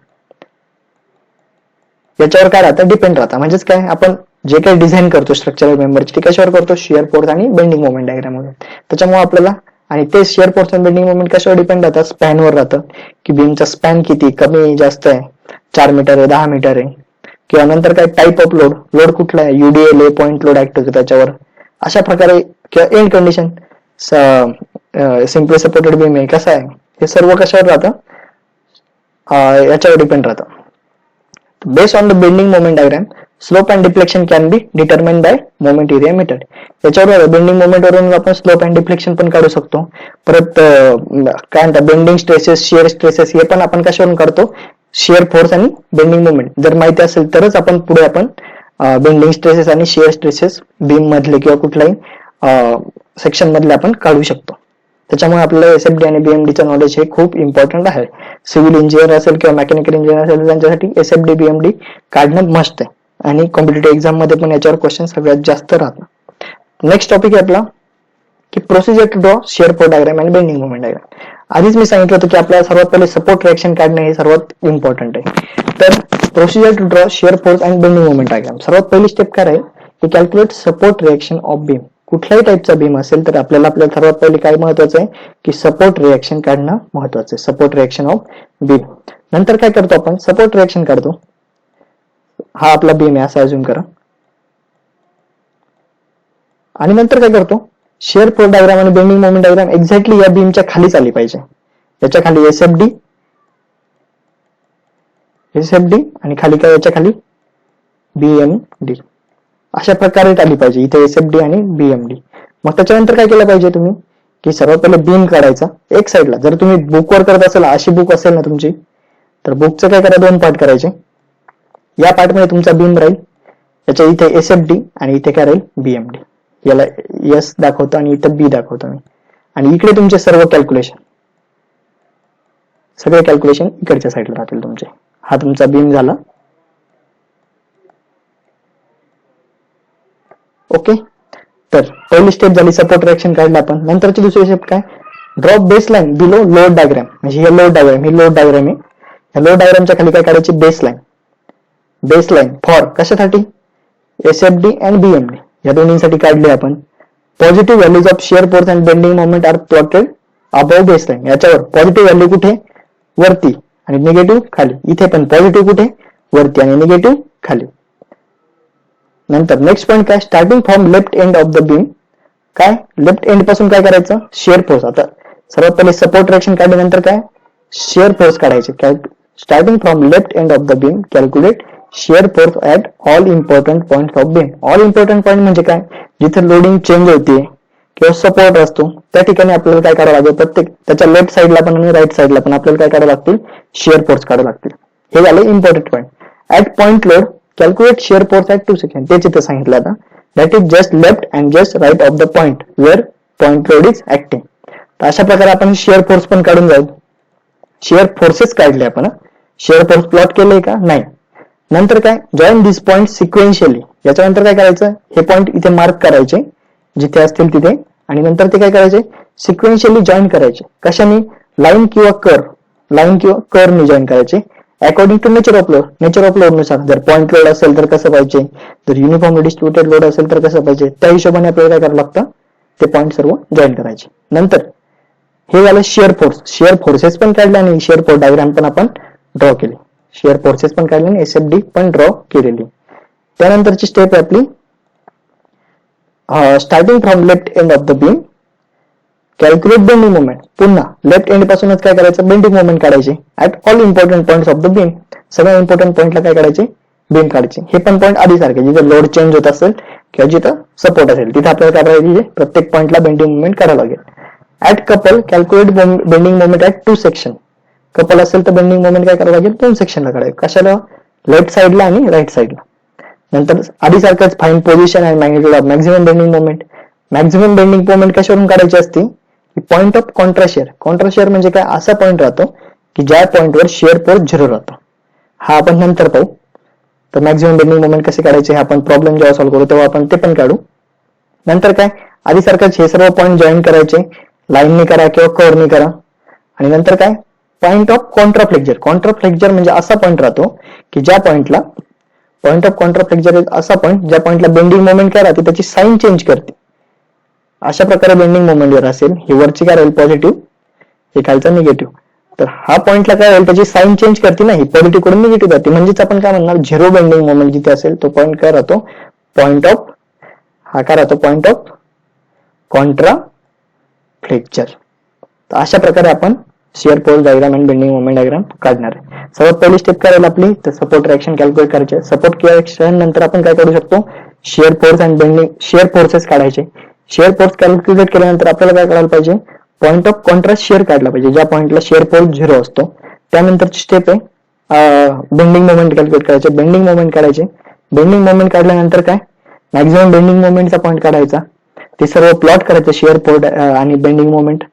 याच्यावर काय राहतं डिपेंड राहतं. म्हणजेच काय आपण जे काही डिझाईन करतो स्ट्रक्चरल मेंबरची ते कशावर करतो, शिअर फोर्स आणि बेंडिंग मोमेंट डायग्राम मध्ये. त्याच्यामुळे आपल्याला आणि ते शिअर फोर्स आणि बेंडिंग मोमेंट कशावर डिपेंड राहतात, स्पॅनवर राहतं की बीमचा स्पॅन किती, कमी जास्त आहे, 4 मीटर आहे 10 मीटर आहे, किंवा नंतर काय टाईप ऑफ लोड कुठला आहे, युडीएल आहे, पॉइंट लोड ऍक्ट होतो त्याच्यावर, अशा प्रकारे. किंवा end condition simply supported beam आहे कसं आहे, हे सर्व कशावर राहतं याच्यावर डिपेंड राहतं. Based on the bending moment diagram slope and deflection can be determine bye moment area method. याच्यावर बेंडिंग मोमेंट वरून आपण स्लोप अँड डिफ्लेक्शन पण काढू शकतो. परत काय म्हणतात बेंडिंग स्ट्रेसेस, शिअर स्ट्रेसेस हे पण आपण कशावरून काढतो, शिअर फोर्स आणि बेंडिंग मोमेंट जर माहिती असेल तरच आपण पुढे बेंडिंग स्ट्रेसेस आणि शिअर स्ट्रेसेस बीम मधले किंवा कुठल्याही सेक्शन मधले आपण काढू शकतो. त्याच्यामुळे आपल्याला एसएफडी आणि बीएमडीचं नॉलेज हे खूप इम्पॉर्टंट आहे. सिव्हिल इंजिनियर असेल किंवा मेकॅनिकल इंजिनियर असेल त्यांच्यासाठी एसएफडी बीएमडी काढणं मस्ट आहे. आणि कॉम्पिटेटिव्ह एक्झाम मध्ये पण याच्यावर क्वेश्चन सगळ्यात जास्त राहतात. नेक्स्ट टॉपिक आहे आपला की procedure to draw shear force diagram आणि बेंडिंग मोमेंट डायग्राम. आधीच मी सांगितलं होतं की आपल्याला सर्वात पहिले सपोर्ट रिएक्शन काढणं हे सर्वात इम्पॉर्टंट आहे. तर procedure to draw shear force and bending moment diagram, सर्वात पहिली स्टेप काय राहील की calculate support reaction of beam. कुठल्याही टाईपचा बीम असेल तर आपल्याला सर्वात पहिले काय महत्वाचं आहे की सपोर्ट रिएक्शन काढणं महत्वाचं आहे, सपोर्ट रिएक्शन ऑफ बीम. नंतर काय करतो आपण, सपोर्ट रिएक्शन काढतो. हा आपला बीम आहे असं अज्युम करा. आणि नंतर काय करतो, शिअर फोर्स डायग्राम आणि बेंडिंग मोमेंट डायग्राम एक्झॅक्टली या बीमच्या खालीच आली पाहिजे. याच्या खाली एसएफडी आणि खाली काय याच्या खाली बीएमडी, अशा प्रकारे आली पाहिजे. इथे एसएफडी आणि बीएमडी. मग त्याच्यानंतर काय केलं पाहिजे तुम्ही की सर्वात पहिले बीम काढायचा एक साईडला. जर तुम्ही बुकवर करत असाल, अशी बुक असेल ना तुमची, तर बुकचं काय करा, 2 पार्ट करायचे. या पार्टमध्ये तुमचा बीम राहील, याच्या इथे एसएफडी आणि इथे काय राहील बीएमडी. याला एस दाखवतो आणि इथं बी दाखवतो मी. आणि इकडे तुमचे सर्व कॅल्क्युलेशन, सगळे कॅल्क्युलेशन इकडच्या साईडला राहतील तुमचे. हा तुमचा बीम झाला. ओके, तर पहिली स्टेप झाली सपोर्ट रिएक्शन काढलं आपण. नंतरची दुसरी स्टेप काय, draw baseline below load diagram. म्हणजे हे लोड डायग्राम, ही लोड डायग्राम आहे. या लोड डायग्रामच्या खाली काय काढायची, बेसलाईन फॉर कशासाठी, एसएफडी अँड बीएमडी या दोन्हीसाठी काढले आपण. Positive values of shear force and bending moment are plotted above baseline. याच्यावर पॉझिटिव्ह व्हॅल्यू कुठे, वरती, आणि निगेटिव्ह खाली. इथे पण पॉझिटिव्ह कुठे, वरती, आणि निगेटिव्ह खाली. नंतर नेक्स्ट पॉईंट काय, starting from left end of the beam. काय लेफ्ट एंड पासून काय करायचं, शिअर फोर्स. आता सर्वात पहिले सपोर्ट रिएक्शन काढल्यानंतर काय शिअर फोर्स काढायचे. काय starting from left end of the beam calculate shear force at all important point of beam. All important point म्हणजे काय, जिथे लोडिंग चेंज होते किंवा सपोर्ट असतो त्या ठिकाणी आपल्याला काय करावं लागेल, प्रत्येक त्याच्या लेफ्ट साईडला पण आणि राईट साईडला पण आपल्याला काय करावं लागतील, शिअर फोर्स काढावं लागतील. हे झालं important point. At point load calculate shear force at 2 second. तेच इथं सांगितलं आता, that is just left and just right of the point where point load is acting. तर अशा प्रकारे आपण शिअर फोर्स पण काढून जाऊ. शिअर फोर्सेस काढले आपण, शिअर फोर्स प्लॉट केले का नाही. नंतर काय, जॉईन दिस पॉइंट सिक्वेन्शियली. याच्यानंतर काय करायचं, हे पॉइंट इथे मार्क करायचे जिथे असतील तिथे, आणि नंतर ते काय करायचे, सिक्वेन्शियली जॉईन करायचे. कशाने, लाईन किंवा कर्वने जॉईन करायचे. According to nature of load नुसार. जर पॉइंट लोड असेल तर कसं पाहिजे, जर युनिफॉर्मली डिस्ट्रीब्युटेड लोड असेल तर कसं पाहिजे, त्या हिशोबाने आपल्याला काय करावं लागतं, ते पॉइंट सर्व जॉईन करायचे. नंतर हे झालं शिअर फोर्स. शिअर फोर्सेस पण काढले आणि शिअर फोर्स डायग्राम पण आपण ड्रॉ केली. शिअर फोर्सेस पण काढले आणि एसएफडी पण ड्रॉ केलेली. त्यानंतरची स्टेप आहे आपली starting from left end of the beam calculate bending moment. पुन्हा लेफ्ट एंड पासूनच काय करायचं, बेंडिंग मोमेंट काढायचे at all important points of the beam. सगळ्या इम्पॉर्टंट पॉइंटला काय करायचे, बीम काढायचे. हे पण पॉईंट आधी सारखे, जिथे लोड चेंज होत असेल किंवा जिथं सपोर्ट असेल तिथे आपल्याला काय करायचे, प्रत्येक पॉइंटला बेंडिंग मोमेंट काढावं लागेल. At couple calculate bending moment at 2 section. Couple असेल तर बेंडिंग मोमेंट काय करावं लागेल, 2 सेक्शनला काढायचं. कशाला, लेफ्ट साईडला आणि राईट साईडला. नंतर आधी सारखंच fine position and magnitude of maximum bending moment. Maximum bending moment कशावरून काढायची असते, की point of Contra share. Contra share म्हणजे काय, असा पॉईंट राहतो की ज्या पॉईंटवर शेअर फोर्स 0 राहतो. हा आपण नंतर पाहू. तर मॅक्झिमम बेंडिंग मोमेंट कसे काढायचे, आपण प्रॉब्लेम जेव्हा सॉल्व्ह करू तेव्हा आपण ते पण काढू. नंतर काय, आधी सारखंच हे सर्व पॉईंट जॉईन करायचे, लाईनने करा किंवा कर्वने करा. आणि नंतर काय, पॉईंट ऑफ कॉन्ट्राफ्लेक्चर. कॉन्ट्राफ्लेक्चर म्हणजे असा पॉईंट राहतो की ज्या पॉईंटला, पॉईंट ऑफ कॉन्ट्राफ्लेक्चर असा पॉईंट ज्या पॉईंटला बेंडिंग मोमेंट काय राहते त्याची साईन चेंज करते. अशा प्रकारे बेंडिंग मोमेंट जर असेल, ही वरची काय राहील पॉझिटिव्ह, हे खालचा निगेटिव्ह. तर हा पॉईंटला काय होईल, त्याची साईन चेंज करते ना, ही पॉझिटिव्ह कडून निगेटिव्ह जाते. म्हणजेच आपण काय म्हणणार, झिरो बेंडिंग मोमेंट जिथे असेल तो पॉईंट काय राहतो, पॉईंट ऑफ, हा काय राहतो, पॉईंट ऑफ कॉन्ट्राफ्लेक्चर. तर अशा प्रकारे आपण शिअर फोर्स डायग्राम आणि बेंडिंग मोमेंट डायग्राम काढणार आहे. सर्वात पहिली स्टेप काय राहील आपली, तर सपोर्ट रिएक्शन कॅल्क्युलेट करायचे. सपोर्ट रिएक्शन नंतर आपण काय करू शकतो, शिअर फोर्स आणि बेंडिंग, शिअर फोर्सेस काढायचे. शिअर फोर्स कॅल्क्युलेट केल्यानंतर आपल्याला काय करायला पाहिजे, पॉईंट ऑफ कॉन्ट्रास्ट शेअर काढला पाहिजे, ज्या पॉईंटला शेअर फोर्स 0 असतो. त्यानंतरची स्टेप आहे बेंडिंग मोमेंट कॅल्क्युलेट करायचे, बेंडिंग मोमेंट काढायचे. बेंडिंग मोमेंट काढल्यानंतर काय, मॅक्झिमम बेंडिंग मोमेंटचा पॉईंट काढायचा, ते सर्व प्लॉट करायचं, शिअर फोर्स आणि बेंडिंग मोमेंट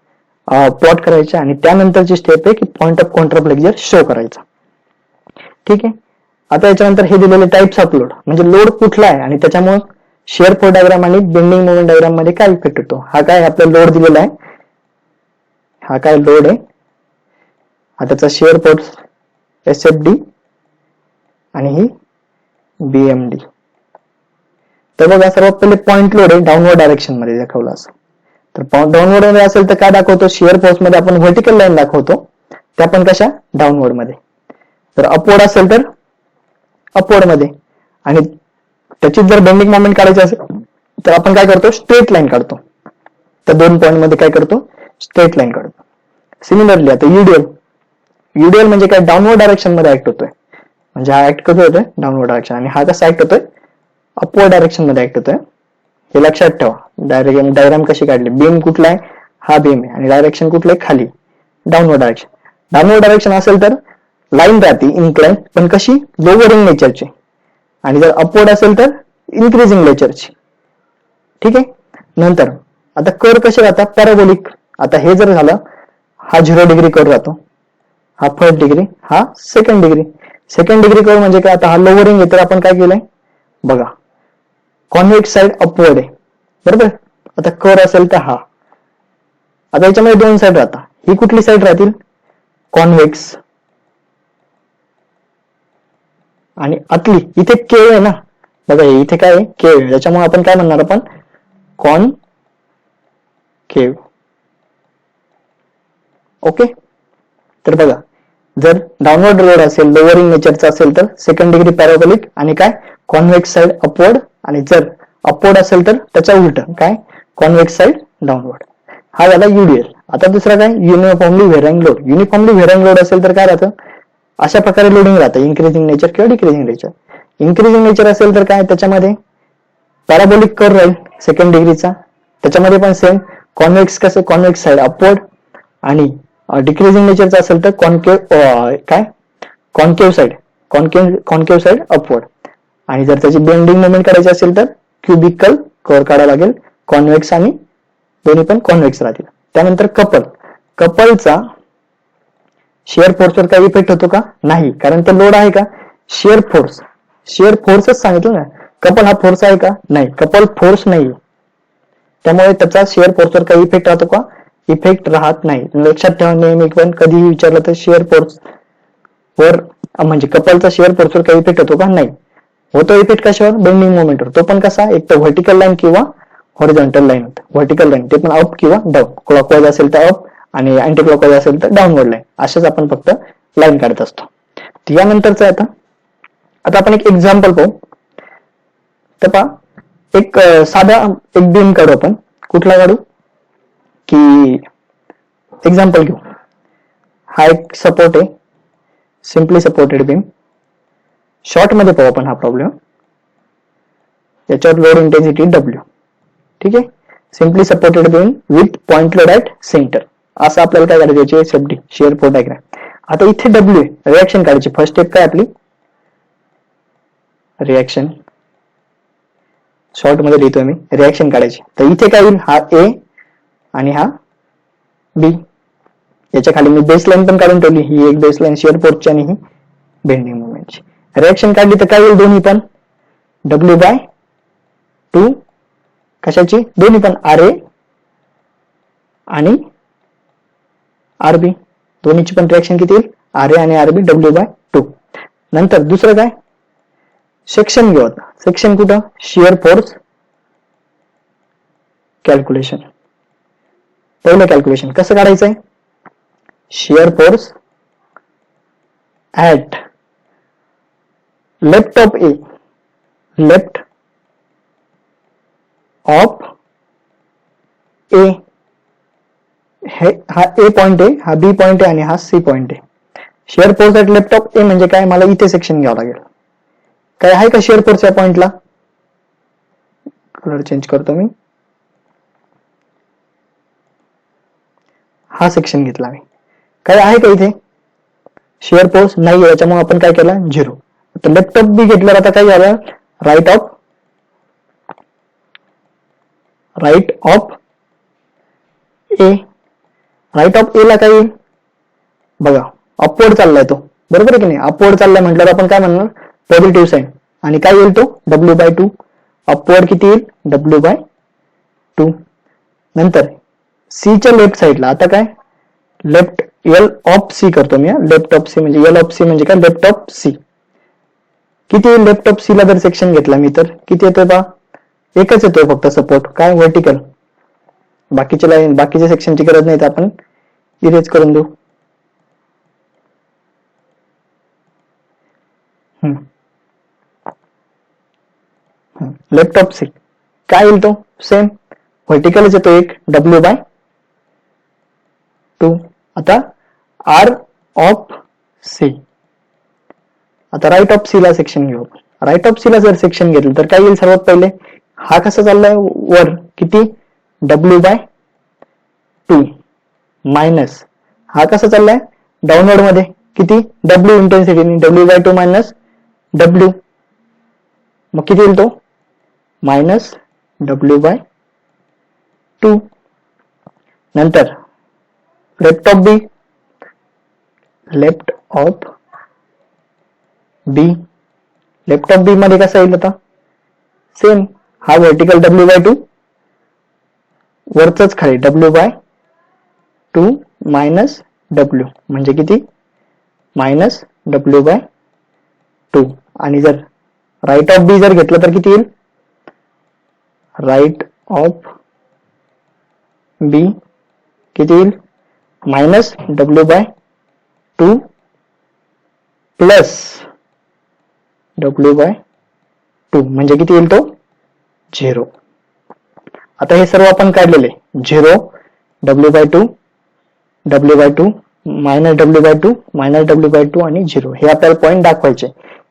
प्लॉट करायचे. आणि त्यानंतरची स्टेप आहे की पॉईंट ऑफ कॉन्ट्राफ्लेक्चर शो करायचा. ठीक आहे. आता याच्यानंतर हे दिलेले टाइप्स ऑफ लोड, म्हणजे लोड कुठला आहे आणि त्याच्यामुळे शिअर फोर्स डायग्राम आणि बेंडिंग मोमेंट डायग्राम मध्ये काय इफेक्ट होतो. हा काय आपला लोड दिलेला आहे, हा काय लोड आहे, हा त्याचा शिअर फोर्स SFD आणि ही BMD. तर बघा, सर्वात पहिले पॉईंट लोड आहे, डाऊनवर्ड डायरेक्शन मध्ये दाखवला असं. तर डाऊनवर्ड मध्ये असेल तर काय दाखवतो, शिअर फोर्स मध्ये आपण व्हर्टिकल लाईन दाखवतो, त्या पण कशा, डाऊनवर्ड मध्ये. तर अपवर्ड असेल तर अपवर्ड मध्ये. आणि त्याची जर बेंडिंग मोमेंट काढायची असेल तर आपण काय करतो, स्ट्रेट लाईन काढतो. तर दोन पॉईंट मध्ये काय करतो, स्ट्रेट लाईन काढतो. सिमिलरली आता युडिएल म्हणजे काय, डाऊनवर्ड डायरेक्शन मध्ये ऍक्ट होतोय. म्हणजे हा ऍक्ट कसं होतोय, डाऊनवर्ड डायरेक्शन. आणि हा कसा ऍक्ट होतोय, अपवर्ड डायरेक्शन मध्ये ऍक्ट होतोय. हे लक्षात ठेवा. डायग्राम कशी काढली, बीम कुठला आहे, हा बीम आहे, आणि डायरेक्शन कुठलं आहे, खाली, डाऊनवर्ड डायरेक्शन. डाऊनवर्ड डायरेक्शन असेल तर लाईन राहते इन्क्लाइन, पण कशी, लोवरिंग नेचरची. आणि जर अपवर्ड असेल तर इन्क्रीजिंग नेचरची. ठीक आहे. नंतर आता कर्व कसे राहतात, पॅराबोलिक. आता हे जर झालं, हा 0 डिग्री कर्व राहतो, हा फर्स्ट डिग्री, हा second degree. Second degree curve म्हणजे काय, आता हा लोवरिंग आहे तर आपण काय केलंय बघा, कॉन्व्हेक्स साइड अपवर्ड आहे, बरोबर. आता कर्व असेल तर हा, आता याच्यामध्ये दोन साइड राहतात, ही कुठली साइड राहतील, कॉन्व्हेक्स. आणि आतली इथे केव आहे ना, बघा इथे काय आहे, केव आहे, त्याच्यामुळे आपण काय म्हणणार, आपण कॉनकेव. ओके. तर बघा, जर डाऊनवर्ड रोड असेल, लोअरिंग नेचरचा असेल तर सेकंड डिग्री पॅराबोलिक आणि काय, कॉन्व्हेक्स साइड अपवर्ड. आणि जर अपवर्ड असेल तर त्याच्या उलट काय, कॉन्व्हेक्स साइड डाऊनवर्ड. हा झाला युडिएल. आता दुसरा काय, uniformly varying load. Uniformly varying load असेल तर काय राहतं, अशा प्रकारे लोडिंग राहतं, इन्क्रीजिंग नेचर किंवा डिक्रीजिंग नेचर. इन्क्रीजिंग नेचर असेल तर काय, त्याच्यामध्ये पॅराबोलिक कर्व राहील सेकंड डिग्रीचा, त्याच्यामध्ये पण सेम कॉन्व्हेक्स, कसं कॉन्व्हेक्स साइड अपवर्ड. आणि डिक्रीजिंग नेचरचा असेल तर काय, कॉन्केव्ह साइड अपवर्ड. आणि जर त्याची बेंडिंग मोमेंट काढायची असेल तर क्युबिकल कर्व काढावा लागेल, कॉन्व्हेक्स आणि दोन्ही पण कॉन्व्हेक्स राहतील. त्यानंतर कपलचा शिअर फोर्सवर काही इफेक्ट होतो का, नाही, कारण तो लोड आहे का, शिअर फोर्सच सांगितलं ना. कपल हा फोर्स आहे का, नाही, कपल फोर्स नाही, त्यामुळे त्याचा शिअर फोर्सवर काही इफेक्ट राहतो का, इफेक्ट राहत नाही. लक्षात ठेवा, नेहमी पण कधीही विचारलं तर शिअर फोर्स वर, म्हणजे कपलचा शिअर फोर्सवर काही इफेक्ट होतो का, नाही. होतो इफेक्ट कशावर, बेंडिंग मोमेंटवर. तो पण कसा, एक तर व्हर्टिकल लाईन किंवा हॉरिझॉन्टल लाईन होते. व्हर्टिकल लाईन ते पण अप किंवा डाऊन, क्लॉकवाईज असेल तर अप आणि अँटी क्लॉकवाईज असेल तर डाऊनवर्ड लाईन. अशाच आपण फक्त लाईन काढत असतो. यानंतरच आता आपण एक एक्झाम्पल पाहू. तर पहा, एक साधा एक बीम काढू आपण. कुठला काढू, की एक्झाम्पल घेऊ. हा एक सपोर्ट आहे, सिम्पली सपोर्टेड बीम. शॉर्ट मध्ये पाहू आपण हा प्रॉब्लेम. याच्यावर लोड इंटेन्सिटी W. ठीक आहे. Simply supported beam width point load at centre, असं आपल्याला काय करायचं, याची SFD शिअर फोर्स डायग्राम. आता इथे W आहे, रिएक्शन काढायची. फर्स्ट स्टेप काय आपली, रिएक्शन. शॉर्ट मध्ये लिहितोय मी, रिएक्शन काढायची. तर इथे काय येईल, हा A आणि हा बी. याच्या खाली मी बेसलाईन पण काढून ठेवली, ही एक बेसलाईन शिअर फोर्सची आणि ही बेंडिंग मोमेंटची. रिएक्शन काढली तर काय येईल, दोन्ही पण W/2 कशाची, दोन्ही पण RA आणि RB, दोन्हीची पण रिएक्शन किती येईल, RA आणि RB W/2. नंतर दुसरं काय, सेक्शन घेऊ. आता सेक्शन कुठं, शिअर फोर्स कॅल्क्युलेशन. पहिलं कॅल्क्युलेशन कसं काढायचंय, shear force at left of A, left of A, हा ए पॉइंट आहे, हा बी पॉइंट आहे आणि हा सी पॉइंट आहे. Shear force at left of A म्हणजे काय, मला इथे सेक्शन घ्यावं लागेल. काय आहे का शिअर फोर्स या पॉइंटला, कलर चेंज करतो मी, हा सेक्शन घेतला मी. काय आहे का इथे शिअर फोर्स, नाही, याच्यामुळे आपण काय केलं, 0. तर लेफ्ट ऑफ बी घेतल्यावर आता काय झालं, right of A. Right of A ला काय येईल बघा, अपवर्ड चाललाय तो, बरोबर आहे की नाही, अपवर्ड चाललाय म्हटल्यावर आपण काय म्हणणार, पॉझिटिव्ह साईन. आणि काय येईल तो W/2, अपवर्ड किती येईल, W/2. नंतर सीच्या लेफ्ट साईडला आता काय, लेफ्ट L ऑफ सी करतो मी, लेफ्ट ऑफ सी म्हणजे L ऑफ सी म्हणजे काय, लेफ्ट ऑफ सी किती येईल, लेफ्ट ऑफ सी ला जर सेक्शन घेतला मी तर किती येतोय बा, एकच येतोय फक्त सपोर्ट, काय, व्हर्टिकल. बाकीच्या लाईन, बाकीच्या सेक्शनची गरज नाही, तर आपण इरेज करून देऊ. लेफ्ट ऑफ सी काय येईल तो, सेम व्हर्टिकलच येतो एक, W/2. आता R ऑफ सी, आता राईट ऑफ सी ला सेक्शन घेऊ. राईट ऑफ सी ला जर सेक्शन घेतलं तर काय येईल, सर्वात पहिले हा कसा चाललाय वर, किती, W/2 मायनस हा कसा चाललाय डाऊनवर्ड मध्ये, किती, W intensity, W/2 minus W, मग किती येईल तो, मायनस W/2. नंतर left of B, left of B, left of B मध्ये कसं येईल आता, सेम, हा व्हर्टिकल W/2, वरच खाली W/2 मायनस W म्हणजे किती, मायनस W/2. आणि जर राईट ऑफ बी जर घेतलं तर किती येईल, राईट ऑफ बी किती येईल, मायनस W/2 प्लस W/2 म्हणजे किती येईल तो, 0. आता हे सर्व आपण काढलेले, 0, W/2, W/2 minus W/2 minus W/2 आणि 0, हे आपल्याला पॉईंट दाखवायचे,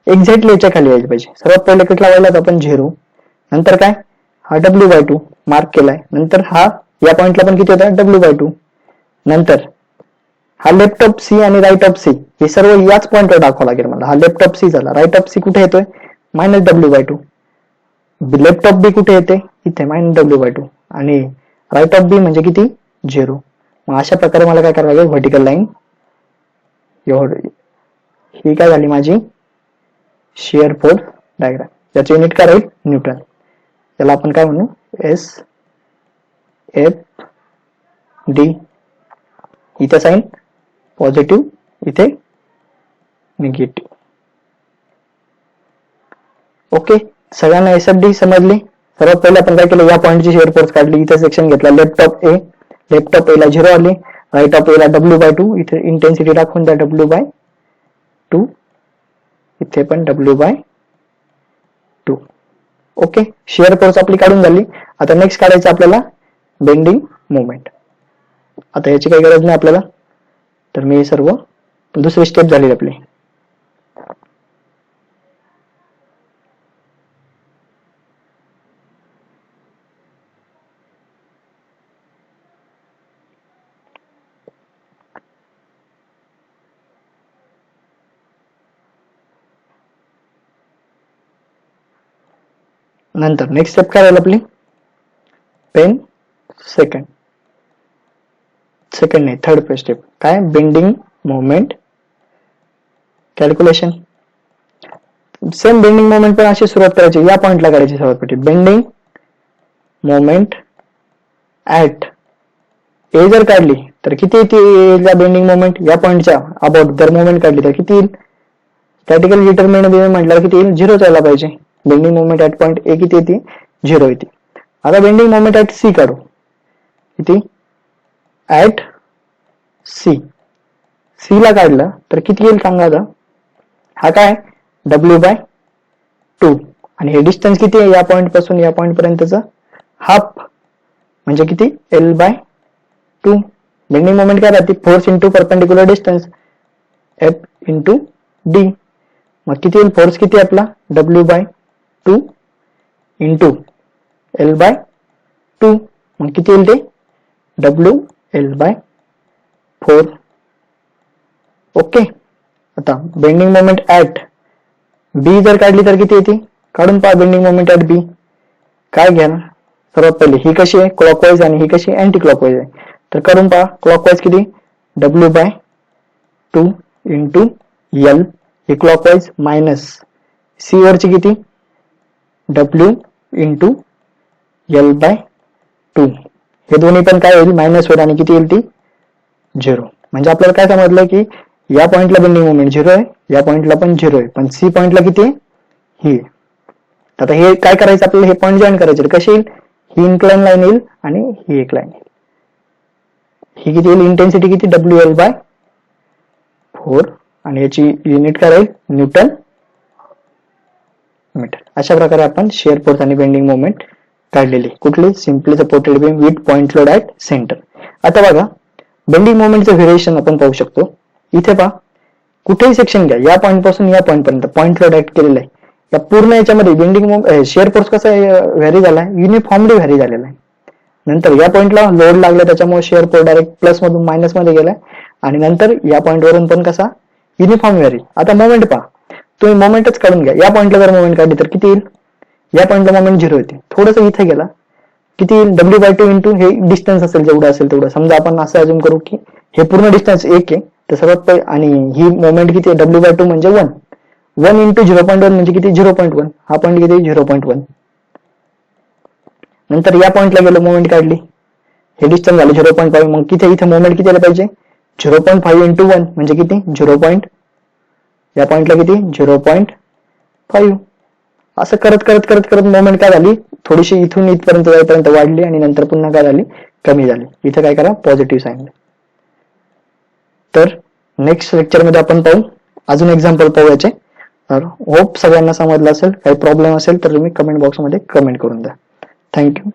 एक्झॅक्टली याच्या खाली यायला पाहिजे. सर्वात पहिले कुठला लावला आपण 0, नंतर काय, हा W/2 मार्क केलाय, नंतर हा या पॉइंटला पण किती होता, W/2. नंतर हा लेफ्ट ऑफ सी आणि राईट ऑफ सी, हे सर्व याच पॉइंटवर दाखवावं लागेल मला. हा लेफ्ट ऑफ सी झाला, राईट ऑफ सी कुठे येतोय, मायनस W/2. लेफ्ट ऑफ बी कुठे येते, इथे मायनस W/2 आणि राईट ऑफ बी म्हणजे किती, 0. मग अशा प्रकारे मला काय करावं लागेल, व्हर्टिकल लाईन एवढी, ही काय झाली माझी शिअर फोर्स डायग्राम. याचे युनिट काय राहील, न्यूटन. त्याला आपण काय म्हणू, SFD. इथे साईन पॉझिटिव्ह, इथे निगेटिव्ह. ओके, सगळ्यांना SFD समजली. सर्वात पहिले आपण काय केलं, या पॉईंटची शिअर फोर्स काढली, इथे सेक्शन घेतला, left of A, left of A ला 0 आली, राईट ऑफ ए ला W/2, इथे इंटेन्सिटी टाकून द्या W/2, इथे पण W/2. ओके, शिअर फोर्स आपली काढून झाली. आता नेक्स्ट काढायचं आपल्याला बेंडिंग मोमेंट. आता याची काही गरज नाही आपल्याला, तर मी सर्व दुसरी स्टेप झाली आपली. नंतर नेक्स्ट स्टेप काय राहील आपली, पेन सेकंड. सेकंड नाही, थर्ड स्टेप काय, bending moment calculation. Same bending moment पण अशी सुरुवात करायची, या पॉइंटला करायची सर्वात बेंडिंग मोमेंट ऍट ए जर काढली तर किती येते बेंडिंग मोमेंट, या पॉइंटच्या अबाउट जर मोमेंट काढली तर किती येईल, स्टॅटिकल डिटर्मिनंट म्हटल्यावर किती येईल, 0 यायला पाहिजे. Bending moment at point A किती येते, 0 येते. आता बेंडिंग मोमेंट ऍट सी काढू, किती, ऍट सी, सी ला काढलं तर किती येईल सांगा. आता हा काय W/2 आणि हे डिस्टन्स किती आहे या पॉइंट पासून या पॉइंट पर्यंतचं, हाफ म्हणजे किती, L/2. बेंडिंग मोमेंट काय राहते, force into perpendicular distance F into D. मग किती येईल, फोर्स किती आपला W/2 इंटू L/2. मग किती येईल ते WL/4. ओके. आता बेंडिंग मोमेंट ऍट बी जर काढली तर किती येते, काढून पहा बेंडिंग मोमेंट ऍट बी. काय घ्या ना, सर्वात पहिले ही कशी आहे क्लॉकवाईज आणि ही कशी अँटी क्लॉकवाईज आहे. तर करून पहा, क्लॉकवाईज किती W/2 इंटू L ही क्लॉकवाईज, मायनस सी वरची किती W इंटू L/2. हे दोन्ही पण काय होईल, मायनस होईल आणि किती येईल ती 0. म्हणजे आपल्याला काय समजलं की या पॉइंटला बेंडिंग मोमेंट 0 आहे, या पॉइंटला पण 0 आहे, पण सी पॉइंटला किती आहे, ही. आता हे काय करायचं आपल्याला, हे पॉइंट जॉईन करायचे. कशी येईल, ही इन्क्लाइन लाईन येईल आणि ही एक लाईन येईल. ही किती येईल, इंटेन्सिटी किती WL/4 आणि याची युनिट काय राहील, न्यूटन मीटर. अशा प्रकारे आपण शिअर फोर्स आणि बेंडिंग मोमेंट काढलेली. कुठली, simply supported beam width point load at centre. आता बघा बेंडिंग मोमेंटचं व्हेरिएशन आपण पाहू शकतो. इथे पहा, कुठेही सेक्शन घ्या, या पॉइंट पासून या पॉइंट पर्यंत पॉइंट लोड ऍक्ट केलेला आहे. या पूर्ण याच्यामध्ये बेंडिंग शिअर फोर्स कसा व्हॅरी झाला आहे, युनिफॉर्मली व्हॅरी झालेला आहे. नंतर या पॉइंटला लोड लागला त्याच्यामुळे शिअर फोर्स डायरेक्ट प्लस मधून मायनस मध्ये गेलाय आणि नंतर या पॉइंट वरून पण कसा युनिफॉर्म व्हॅरी. आता मोमेंट पहा, तुम्ही मोमेंटच काढून घ्या. या पॉइंटला जर मोमेंट काढली तर किती येईल, या पॉइंटला मोमेंट 0 येते. थोडस इथे गेला किती येईल, W/2 इंटू हे डिस्टन्स असेल जेवढं असेल तेवढं. समजा आपण असं अजून करू की हे पूर्ण डिस्टन्स 1 आहे, तर सर्वात पहिले आणि ही मोमेंट किती आहे, W/2 म्हणजे 1 इंटू 0.1 म्हणजे किती 0.1. हा पॉईंट किती 0.1. नंतर या पॉइंटला गेलो, मोमेंट काढली, हे डिस्टन्स झालं 0.5. मग किती इथे मोमेंट किती आलं पाहिजे, 0.5 इंटू 1 म्हणजे किती 0. या पॉइंटला किती 0.5. असं करत करत करत करत मोमेंट काय झाली, थोडीशी इथून इथपर्यंत जाईपर्यंत वाढली आणि नंतर पुन्हा काय झाली, कमी झाली. इथे काय करा, पॉझिटिव्ह साईन. तर नेक्स्ट लेक्चरमध्ये आपण पाहू, अजून एक्झाम्पल पाहू याचे. तर होप सगळ्यांना समजलं असेल. काही प्रॉब्लेम असेल तर तुम्ही कमेंट बॉक्समध्ये कमेंट करून द्या. थँक्यू.